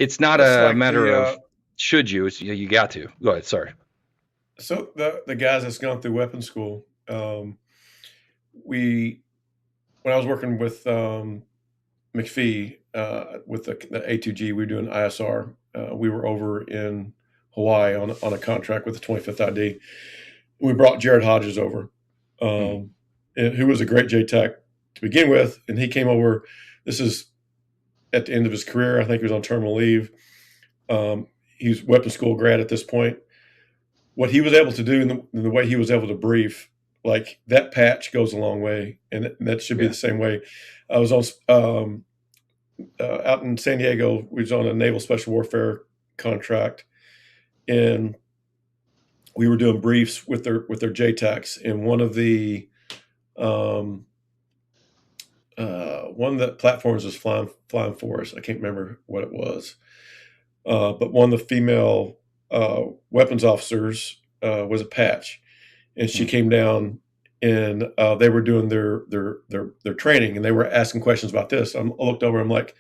it's not It's a like matter the of should you. It's you got to. Go ahead. Sorry. so the guys that's gone through weapons school. We when I was working with McPhee with the A2G, we were doing ISR. We were over in Hawaii on a contract with the 25th ID. We brought Jared Hodges over, who was a great JTAC to begin with, and he came over. This is at the end of his career. I think he was on terminal leave. He was weapons school grad at this point. What he was able to do and the way he was able to brief, like that patch goes a long way, and that should be the same way. I was on out in San Diego. We was on a naval special warfare contract, and we were doing briefs with their JTACs, and one of the platforms was flying for us. I can't remember what it was, but one of the female weapons officers was a patch, and she came down, and they were doing their training, and they were asking questions about this. I looked over, I'm like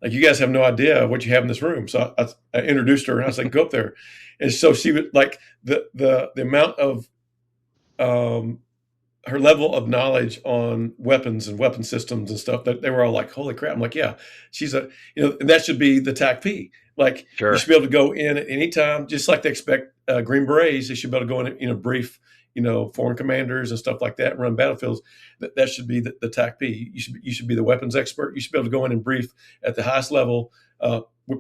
you guys have no idea what you have in this room. So I introduced her, and I was like, go up there. And so she was like the amount of her level of knowledge on weapons and weapon systems and stuff, that they were all like, holy crap. I'm like, yeah, she's and that should be the TACP. Like, you should be able to go in at any time, just like they expect Green Berets. They should be able to go in, brief, foreign commanders and stuff like that, and run battlefields. That should be the TACP. You should be the weapons expert. You should be able to go in and brief at the highest level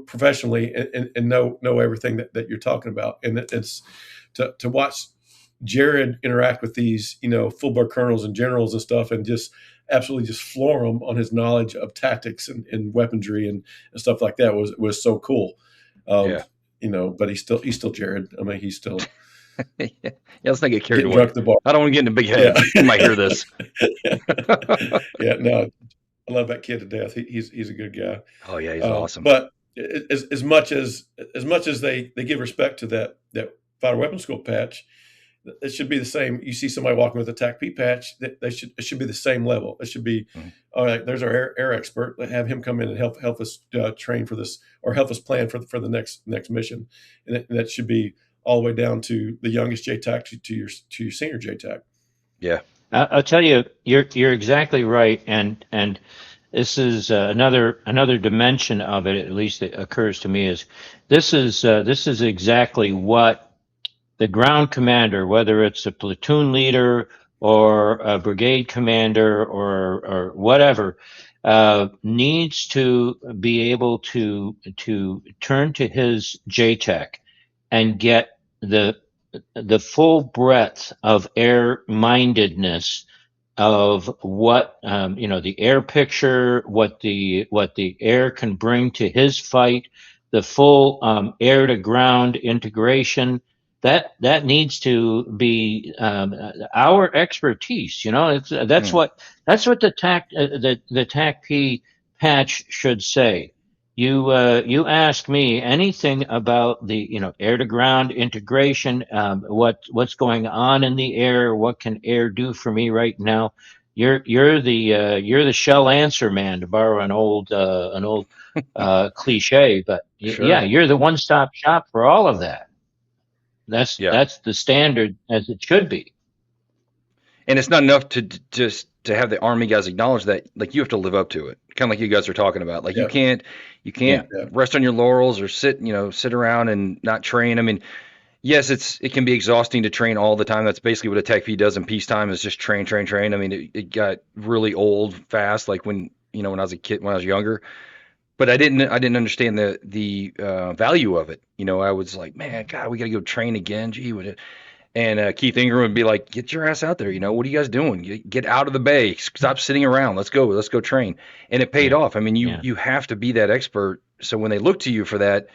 professionally and know everything that you're talking about. And it's to watch Jared interact with these, full-blood colonels and generals and stuff, and just absolutely just floor him on his knowledge of tactics and weaponry and stuff like that was so cool. But he's still Jared. I mean, he's still let's not get carried away. Drunk at the bar. I don't want to get in a big head. You might hear this. No, I love that kid to death. He's a good guy. Oh yeah, he's awesome. But as much as they give respect to that fighter weapons school patch, it should be the same. You see somebody walking with a TACP patch, it should be the same level. It should be, all right, there's our air expert. Have him come in and help us train for this, or help us plan for the next mission. And that should be all the way down to the youngest JTAC to your senior JTAC. Yeah, I'll tell you, you're exactly right, and this is another dimension of it. At least it occurs to me is this is exactly what the ground commander, whether it's a platoon leader or a brigade commander or whatever, needs to be able to turn to his JTAC and get the full breadth of air mindedness of what the air picture, what the air can bring to his fight, the full air to ground integration. That needs to be our expertise. That's what the TACP patch should say. You ask me anything about the air to ground integration, what's going on in the air, what can air do for me right now? You're the shell answer man, to borrow an old cliche, but Sure. yeah, you're the one-stop shop for all of that. That's the standard as it should be. And it's not enough to just to have the Army guys acknowledge that. Like, you have to live up to it, kind of like you guys are talking about. Like, you can't rest on your laurels or sit around and not train. I mean, yes, it can be exhausting to train all the time. That's basically what a TACP does in peacetime, is just train. I mean, it got really old fast, like when I was a kid, when I was younger. But I didn't understand the value of it. I was like, man, God, we got to go train again. Gee, would it? And Keith Ingram would be like, get your ass out there. What are you guys doing? Get out of the bay. Stop sitting around. Let's go train. And it paid off. I mean, you have to be that expert. So when they look to you for that,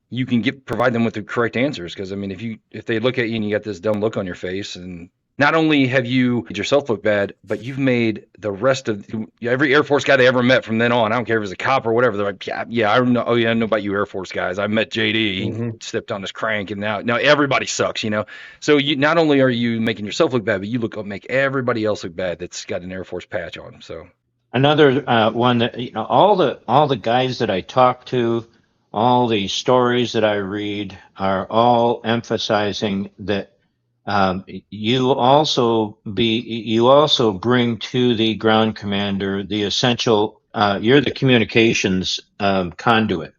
you can provide them with the correct answers. Because I mean, if they look at you and you got this dumb look on your face, and not only have you made yourself look bad, but you've made the rest of every Air Force guy they ever met from then on. I don't care if it's a cop or whatever. They're like, yeah, I know. Oh yeah, I know about you Air Force guys. I met JD. He stepped on his crank, and now everybody sucks. So you not only are you making yourself look bad, but you make everybody else look bad that's got an Air Force patch on. So another one that all the guys that I talk to all the stories that I read are all emphasizing that you also bring to the ground commander the essential. You're the communications conduit.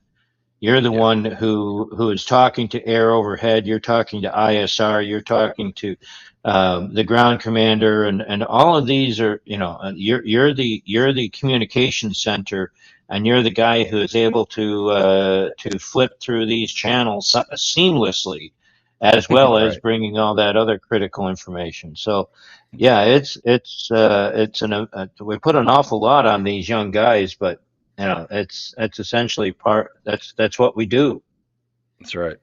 You're the Yeah. one who is talking to air overhead. You're talking to ISR. You're talking to the ground commander, and all of these are, you're the communication center, and you're the guy who is able to flip through these channels seamlessly, as well as Right. bringing all that other critical information. So, yeah, we put an awful lot on these young guys, but it's essentially that's what we do. That's right.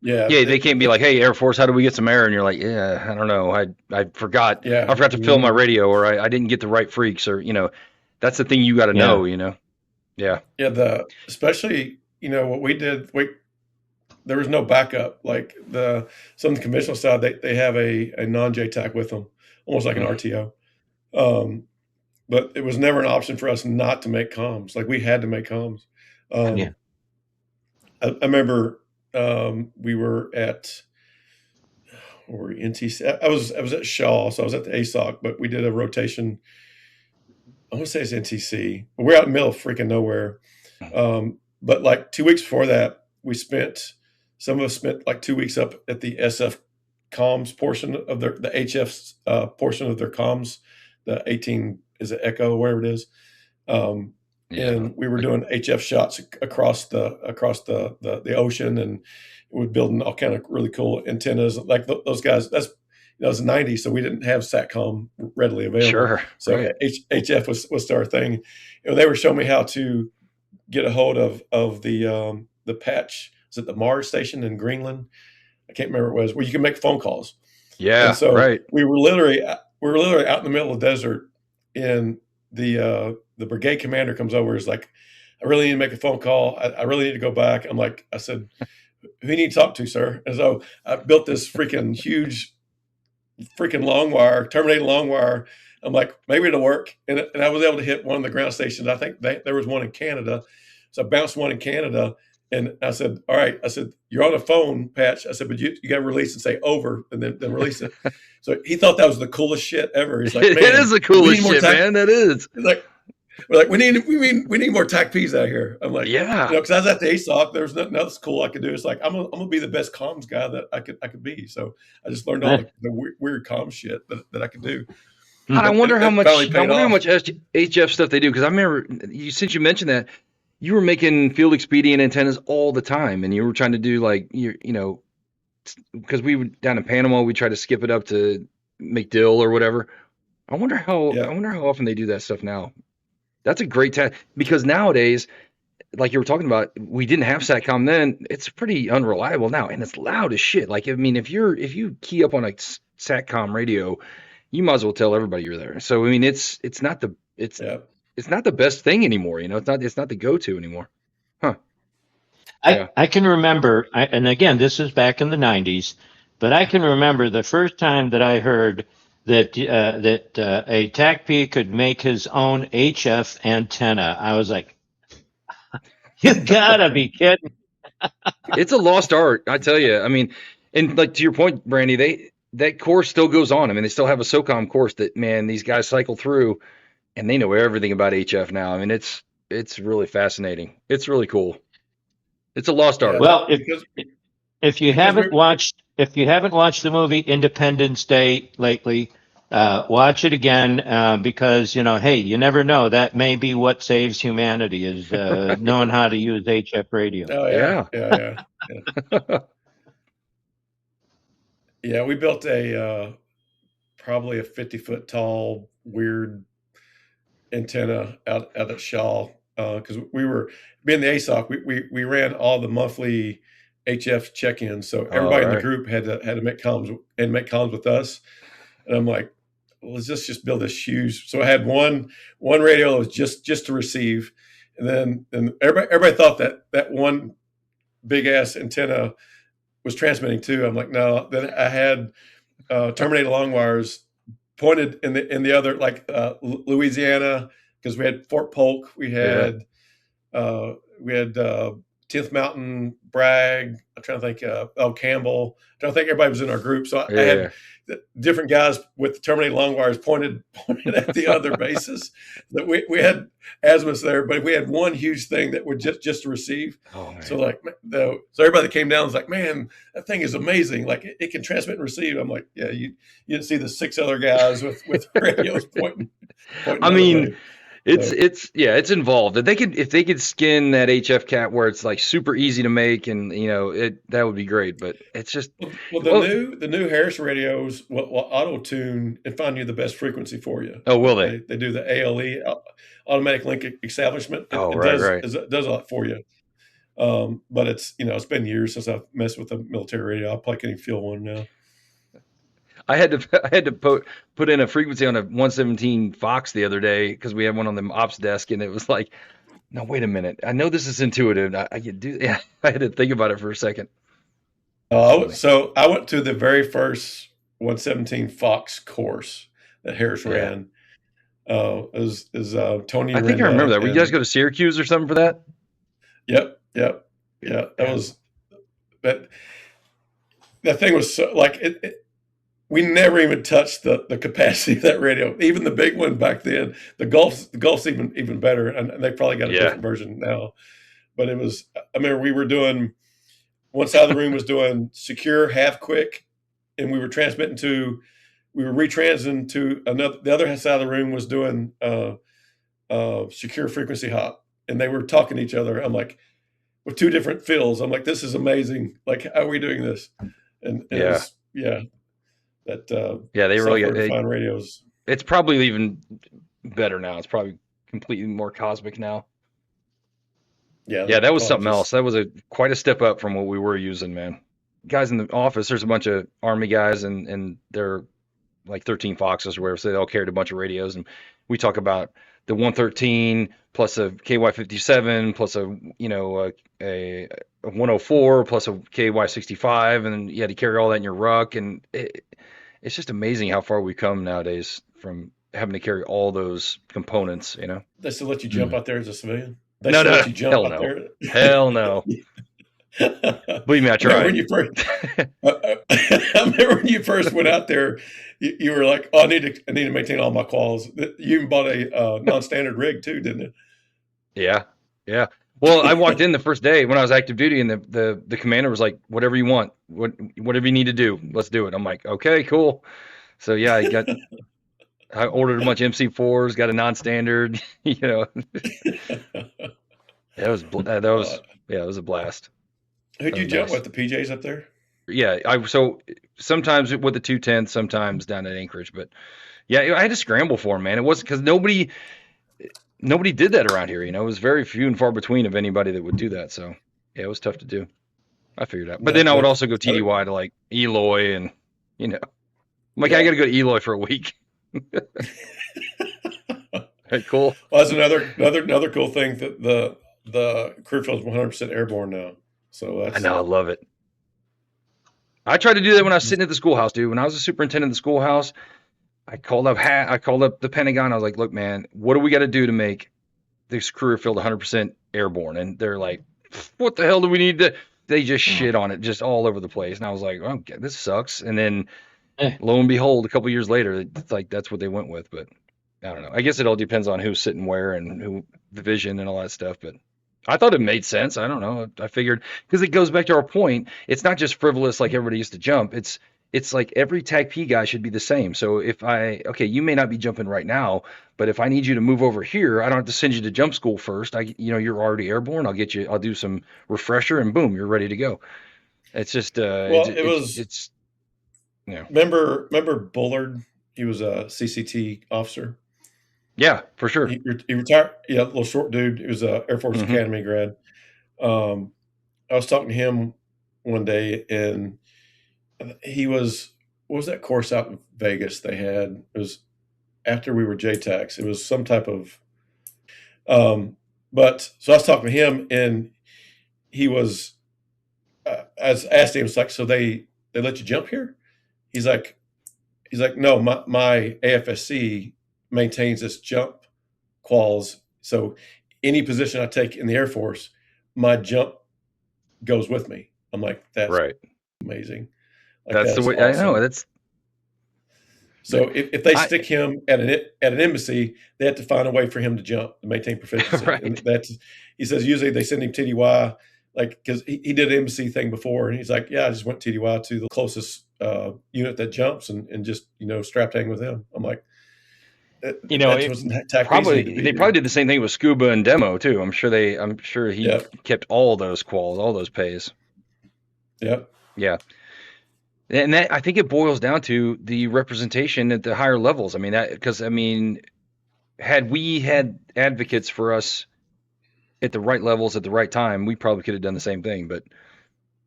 Yeah, Yeah, they can't be like, "Hey, Air Force, how do we get some air?" And you're like, "Yeah, I don't know. I forgot. yeah, I forgot to fill my radio, or I didn't get the right freaks, or that's the thing you got to Yeah. know. Yeah. yeah. Especially what we did. There was no backup. Like some of the conventional side, they have a non JTAC with them, almost like an Mm. RTO. Um, but it was never an option for us not to make comms. Like we had to make comms. Yeah. I remember we were at or NTC. I was at Shaw, so I was at the ASOC, but we did a rotation. I want to say it's NTC. But we're out in the middle of freaking nowhere. But like 2 weeks before that, some of us spent like 2 weeks up at the SF comms portion of the HF portion of their comms, the 18 is it Echo, wherever it is. Yeah. And we were doing HF shots across the ocean, and we're building all kind of really cool antennas. Like those guys, it was the '90s, so we didn't have SATCOM readily available. Sure. So Right. HF was our thing. They were showing me how to get a hold of the patch. Is it the Mars station in Greenland? I can't remember what it was, where you can make phone calls. And Yeah. so Right. we were literally out in the middle of the desert, and the brigade commander comes over. Is like, I really need to make a phone call. I really need to go back. I said, who do you need to talk to, sir? And so I built this freaking huge, freaking long wire, terminating long wire. I'm like, maybe it'll work. And I was able to hit one of the ground stations. I think there was one in Canada. So I bounced one in Canada. And I said, all right. I said, you're on a phone, Patch. I said, but you got to release and say over, and then release it. So he thought that was the coolest shit ever. He's like, It man, is the we need coolest more shit, TAC. man. That is. He's like, we're like, we need more TACPs out here. I'm like, Yeah. because I was at the ASOC, there was nothing else cool I could do. It's like I'm gonna be the best comms guy that I could be. So I just learned all the weird comms shit that I could do. God, I But wonder how it finally much. I paid wonder how off. much HF stuff they do, because I remember since you mentioned that, you were making field expedient antennas all the time, and you were trying to do like because we were down in Panama, we tried to skip it up to McDill or whatever. I wonder how Yeah. often they do that stuff now. That's a great test, because nowadays, like you were talking about, we didn't have SATCOM then. It's pretty unreliable now, and it's loud as shit. Like, I mean, if you key up on a SATCOM radio, you might as well tell everybody you're there. So I mean, it's not the Yeah. it's not the best thing anymore. It's not the go-to anymore. Huh? Yeah. I can remember, and again, this is back in the '90s, but I can remember the first time that I heard that a TACP could make his own HF antenna. I was like, you gotta be kidding. It's a lost art, I tell you. I mean, and like to your point, Brandy, that course still goes on. I mean, they still have a SOCOM course that, man, these guys cycle through, and they know everything about HF now. I mean, it's really fascinating. It's really cool. It's a lost Yeah. art. Well, Because if you because haven't we're watched the movie Independence Day lately, watch it again, because hey, you never know, that may be what saves humanity is knowing how to use HF radio. oh yeah, Yeah. yeah. Yeah, we built probably a 50-foot tall weird antenna out at Shaw, because we were being the ASOC. We ran all the monthly HF check-ins, so All everybody in the right. group had to make comms with us. And I'm like, well, let's just build this huge. So I had one radio that was just to receive, and then everybody thought that one big ass antenna was transmitting too. I'm like, no. Then I had terminated long wires pointed in the other, like Louisiana, because we had Fort Polk, we Yeah. had 10th Mountain, Bragg. I'm trying to think, El Campbell. I'm trying to think everybody was in our group. So I Yeah. had different guys with terminating long wires pointed at the other bases. That we had azimuths there, but we had one huge thing that would just to receive. Oh man. So so everybody that came down was like, man, that thing is amazing. Like it can transmit and receive. I'm like, yeah, you didn't see the 6 other guys with radios pointing I mean, way. it's involved. If they could skin that HF cat where it's like super easy to make, and that would be great. But it's just the new Harris radios will auto tune and find you the best frequency for you. Oh, will they? They do the ALE, automatic link establishment. It does a lot for you. But it's been years since I've messed with a military radio. I'll probably can't even feel one now. I had to put in a frequency on a 117 Fox the other day because we had one on the ops desk, and it was like, no, wait a minute. I know this is intuitive. I had to think about it for a second. So I went to the very first 117 Fox course that Harris ran. It was Tony. I think I remember that. Were you guys go to Syracuse or something for that? Yep. Yeah. That was. But that thing was so it we never even touched the capacity of that radio. Even the big one back then, the Gulf's even better, and they probably got a different version now. But it was. I remember we were doing. One side of the room was doing secure half quick, and we were retransing to another. The other side of the room was doing secure frequency hop, and they were talking to each other. I'm like, with 2 different fills. I'm like, this is amazing. Like, how are we doing this? And it was, they really fine radios. It's probably even better now. It's probably completely more cosmic now. Yeah, that was something else. That was quite a step up from what we were using, man. Guys in the office, there's a bunch of Army guys, and they're like 13 Foxes or whatever, so they all carried a bunch of radios, and we talk about the 113 plus a KY57 plus a 104 plus a KY65, and then you had to carry all that in your ruck, and it's just amazing how far we come nowadays from having to carry all those components. They still let you jump out there as a civilian? No, hell no. Believe me, I tried. I remember when you first went out there, you were like, "Oh, I need to maintain all my quals." You even bought a non-standard rig too, didn't you? Yeah. Well, I walked in the first day when I was active duty, and the commander was like, "Whatever you want, whatever you need to do, let's do it." I'm like, "Okay, cool." So yeah, I ordered a bunch of MC4s, got a non-standard. It was a blast. Who'd you jump with, the PJs up there? Yeah, so sometimes with the 210, sometimes down at Anchorage, but yeah, I had to scramble for them, man. It wasn't because nobody did that around here. It was very few and far between of anybody that would do that. So yeah, it was tough to do. I figured it out. But then I would also go TDY to like Eloy, and I got to go to Eloy for a week. Hey, cool. Well, that's another cool thing that the crew field is 100% airborne now. So I know, I love it. I tried to do that when I was sitting at the schoolhouse, dude. When I was a superintendent of the schoolhouse, I called up the Pentagon. I was like, "Look, man, what do we got to do to make this career field 100% airborne?" And they're like, "What the hell do we need to?" They just shit on it, just all over the place. And I was like, "Oh, this sucks." And then, lo and behold, a couple years later, it's like that's what they went with. But I don't know. I guess it all depends on who's sitting where and who the vision and all that stuff. But I thought it made sense. I don't know. I figured, because it goes back to our point. It's not just frivolous like everybody used to jump. It's like every TACP guy should be the same. So if you may not be jumping right now, but if I need you to move over here, I don't have to send you to jump school first. You're already airborne. I'll do some refresher, and boom, you're ready to go. It's just Remember Bullard? He was a CCT officer. Yeah, for sure. He retired. Yeah, little short dude. He was a Air Force Academy grad. I was talking to him one day, and he was, what was that course out in Vegas they had? It was after we were JTACs. It was some type of, but so I was talking to him, and he was, I asked him, it's like, so they let you jump here? He's like, no, my AFSC maintains this jump quals. So any position I take in the Air Force, my jump goes with me. I'm like, that's Right. amazing. Like That's the that's way I awesome. know. That's So if they I stick him at an embassy, they have to find a way for him to jump to maintain proficiency. And right. that's, he says, usually they send him TDY, like, because he did an embassy thing before, and he's like, yeah, I just went TDY to the closest unit that jumps and just strapped hang with him. I'm like, that's what TACPs need to Probably be they probably doing. did the same thing with scuba and demo too. I'm sure he Yep, kept all those quals, all those pays. yep, Yeah. And that I think it boils down to the representation at the higher levels. I mean that because I mean had we had advocates for us at the right levels at the right time, we probably could have done the same thing. But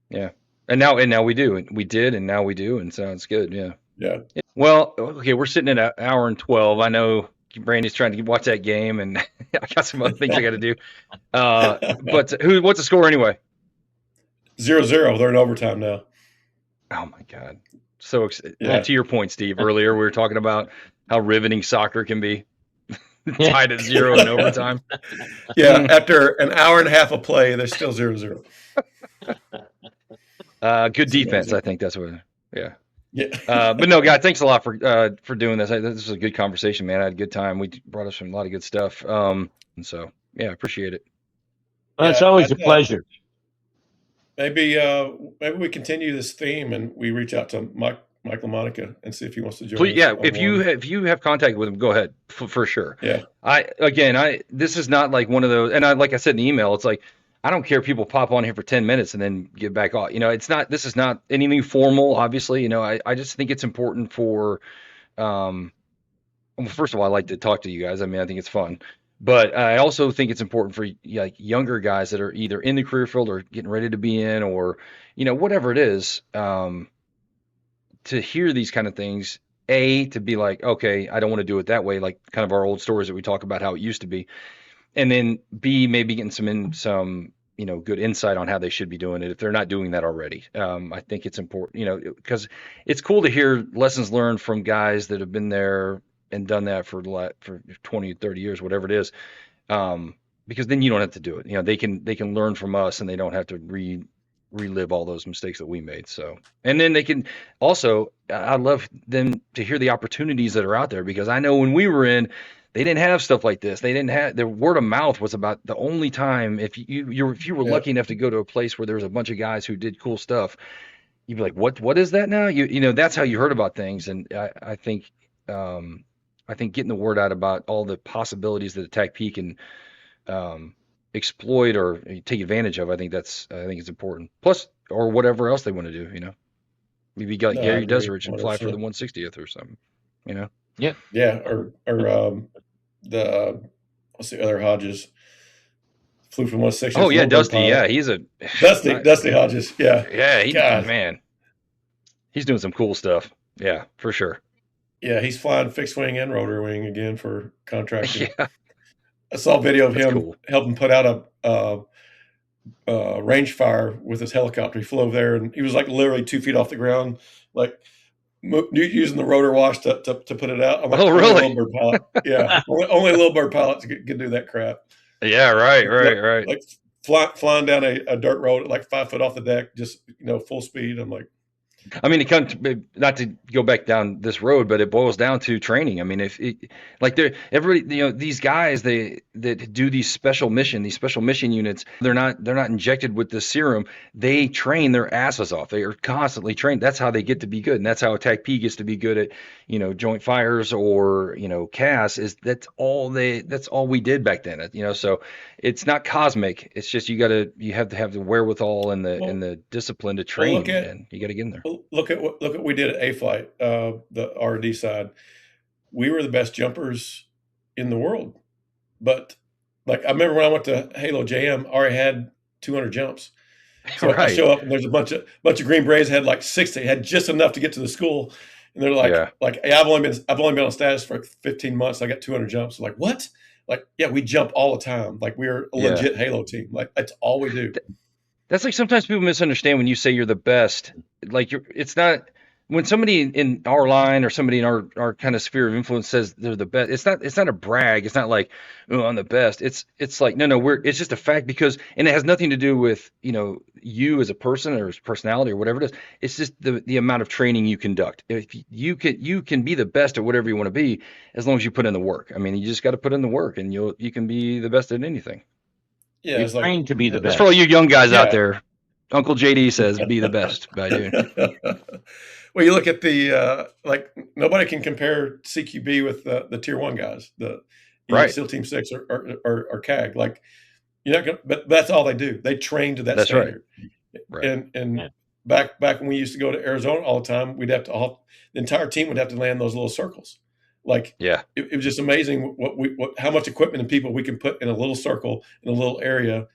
yeah, and now we do, and we did, and now we do, and so it's good. Yeah. yeah. Well, okay, we're sitting at an hour and 12. I know Brandy's trying to watch that game, and I got some other things I got to do. But what's the score anyway? 0-0. They're in overtime now. Oh my God. So Yeah. to your point, Steve, earlier we were talking about how riveting soccer can be. Tied at 0 in overtime. Yeah, after an hour and a half of play, they're still 0-0. Good defense, amazing. I think that's what. Yeah. Yeah. But no, God, thanks a lot for doing this. This was a good conversation, man. I had a good time. We brought us a lot of good stuff. And so yeah, I appreciate it. Well, it's always a pleasure. Maybe we continue this theme and we reach out to Mike LaMonica and see if he wants to join Please, us. yeah, if you have contact with him, go ahead for sure. Yeah. This is not like one of those, and like I said in the email, it's like I don't care if people pop on here for 10 minutes and then get back off. This is not anything formal, obviously. I just think it's important for, well, first of all, I like to talk to you guys. I mean, I think it's fun, but I also think it's important for like younger guys that are either in the career field or getting ready to be in, or whatever it is. To hear these kind of things, to be like, okay, I don't want to do it that way, like kind of our old stories that we talk about how it used to be, and then B, maybe getting some good insight on how they should be doing it if they're not doing that already. I think it's important, because it's cool to hear lessons learned from guys that have been there and done that for 20, 30 years, whatever it is. Because then you don't have to do it. They can learn from us, and they don't have to relive all those mistakes that we made. So, and then they can also, I love them to hear the opportunities that are out there, because I know when we were in, they didn't have stuff like this. They didn't have, their word of mouth was about the only time, if you were lucky enough to go to a place where there was a bunch of guys who did cool stuff, you'd be like, what is that now? That's how you heard about things. And I think getting the word out about all the possibilities that TACP can exploit or take advantage of, I think it's important. Plus, or whatever else they want to do, maybe you got Gary Deserich and fly for the 160th or something, Yeah, or what's the other Hodges? Flew from 160th. Oh yeah, Dusty. Yeah, he's a Dusty Hodges. Yeah, man, he's doing some cool stuff. Yeah, for sure. Yeah, he's flying fixed wing and rotor wing again for contracting. Yeah. I saw a video of him helping put out a range fire with his helicopter. He flew over there, and he was like literally 2 feet off the ground, like using the rotor wash to put it out. I'm like, oh, really? Only a little bird pilot. Yeah, only a little bird pilot can do that crap. Yeah, right. Like flying down a dirt road at like 5 foot off the deck, just full speed. I'm like, I mean, not to go back down this road, but it boils down to training. I mean, everybody, these guys, that do these special mission units, they're not injected with the serum. They train their asses off. They are constantly trained. That's how they get to be good. And that's how TACP gets to be good at, joint fires or, CAS that's all we did back then. So it's not cosmic. It's just, you have to have the wherewithal and the discipline to train, and you got to get in there. Look at what we did at A-Flight, the R&D side. We were the best jumpers in the world, but like I remember when I went to Halo JM, I already had 200 jumps. So I show up and there's a bunch of Green Berets had like 60, had just enough to get to the school, and they're like, hey, I've only been on status for 15 months. I got 200 jumps. I'm like, what? Like, yeah, we jump all the time. Like, we're a legit Halo team. Like, that's all we do. That's like, sometimes people misunderstand when you say you're the best. Like, it's not when somebody in our line or somebody in our kind of sphere of influence says they're the best, it's not a brag. It's not like, oh, I'm the best. It's like, no, it's just a fact, because, and it has nothing to do with, you as a person or as personality or whatever it is. It's just the amount of training you conduct. If you can be the best at whatever you want to be, as long as you put in the work. I mean, you just got to put in the work, and you can be the best at anything. Yeah, You're it's like trained to be the That's best. for all you young guys out yeah. there. Uncle JD says be the best by doing. Well, you look at the like nobody can compare CQB with the tier one guys, the Right. SEAL Team 6 or CAG. Like you're not gonna, but that's all they do. They train to that That's right. standard. Right. And Yeah. back when we used to go to Arizona all the time, we'd have to the entire team would have to land those little circles. Like Yeah. it was just amazing how much equipment and people we can put in a little circle in a little area.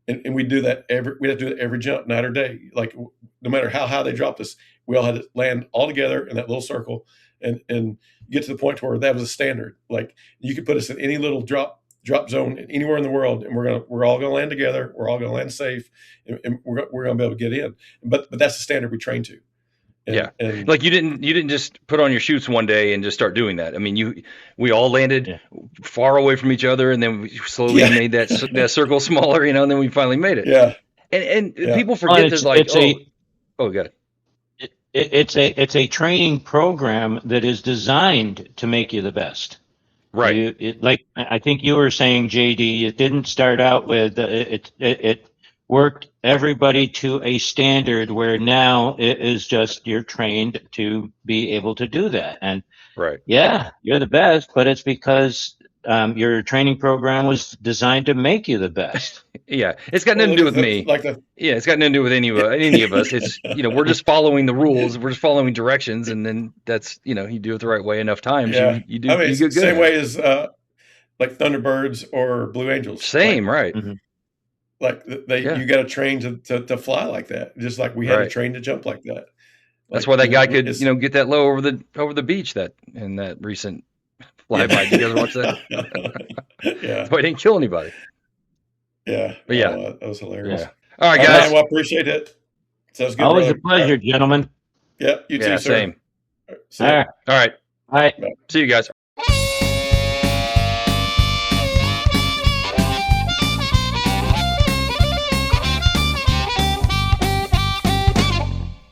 And we do that we have to do it every jump, night or day. Like no matter how high they dropped us, we all had to land all together in that little circle and get to the point where that was a standard. Like you could put us in any little drop zone anywhere in the world, and we're all gonna land together. We're all gonna land safe, and we're gonna be able to get in. But that's the standard we train to. And Like you didn't just put on your chutes one day and just start doing that. I mean, we all landed far away from each other, and then we slowly made that circle smaller, and then we finally made it. Yeah. And people forget there's like, good. It's a training program that is designed to make you the best. Right. Like I think you were saying, JD, it didn't start out with it worked everybody to a standard where now it is just you're trained to be able to do that. And right. Yeah, you're the best, but it's because your training program was designed to make you the best. Yeah, it's got nothing to do with me. It's got nothing to do with any of us. It's we're just following the rules. We're just following directions, and then that's you do it the right way enough times. Yeah. You do. I mean, you it's get the good. same way as like Thunderbirds or Blue Angels. Same, right? Like you got to train to fly like that, just like we had to train to jump like that. That's why that guy could get that low over the beach in that recent flyby. Did you guys watch that? Yeah. That's why he didn't kill anybody. Yeah. But that was hilarious. Yeah. All right, guys. Well, appreciate it. Sounds good. Always a pleasure, gentlemen. Yeah, you too, sir. Same. All right. All right. All right. See you guys.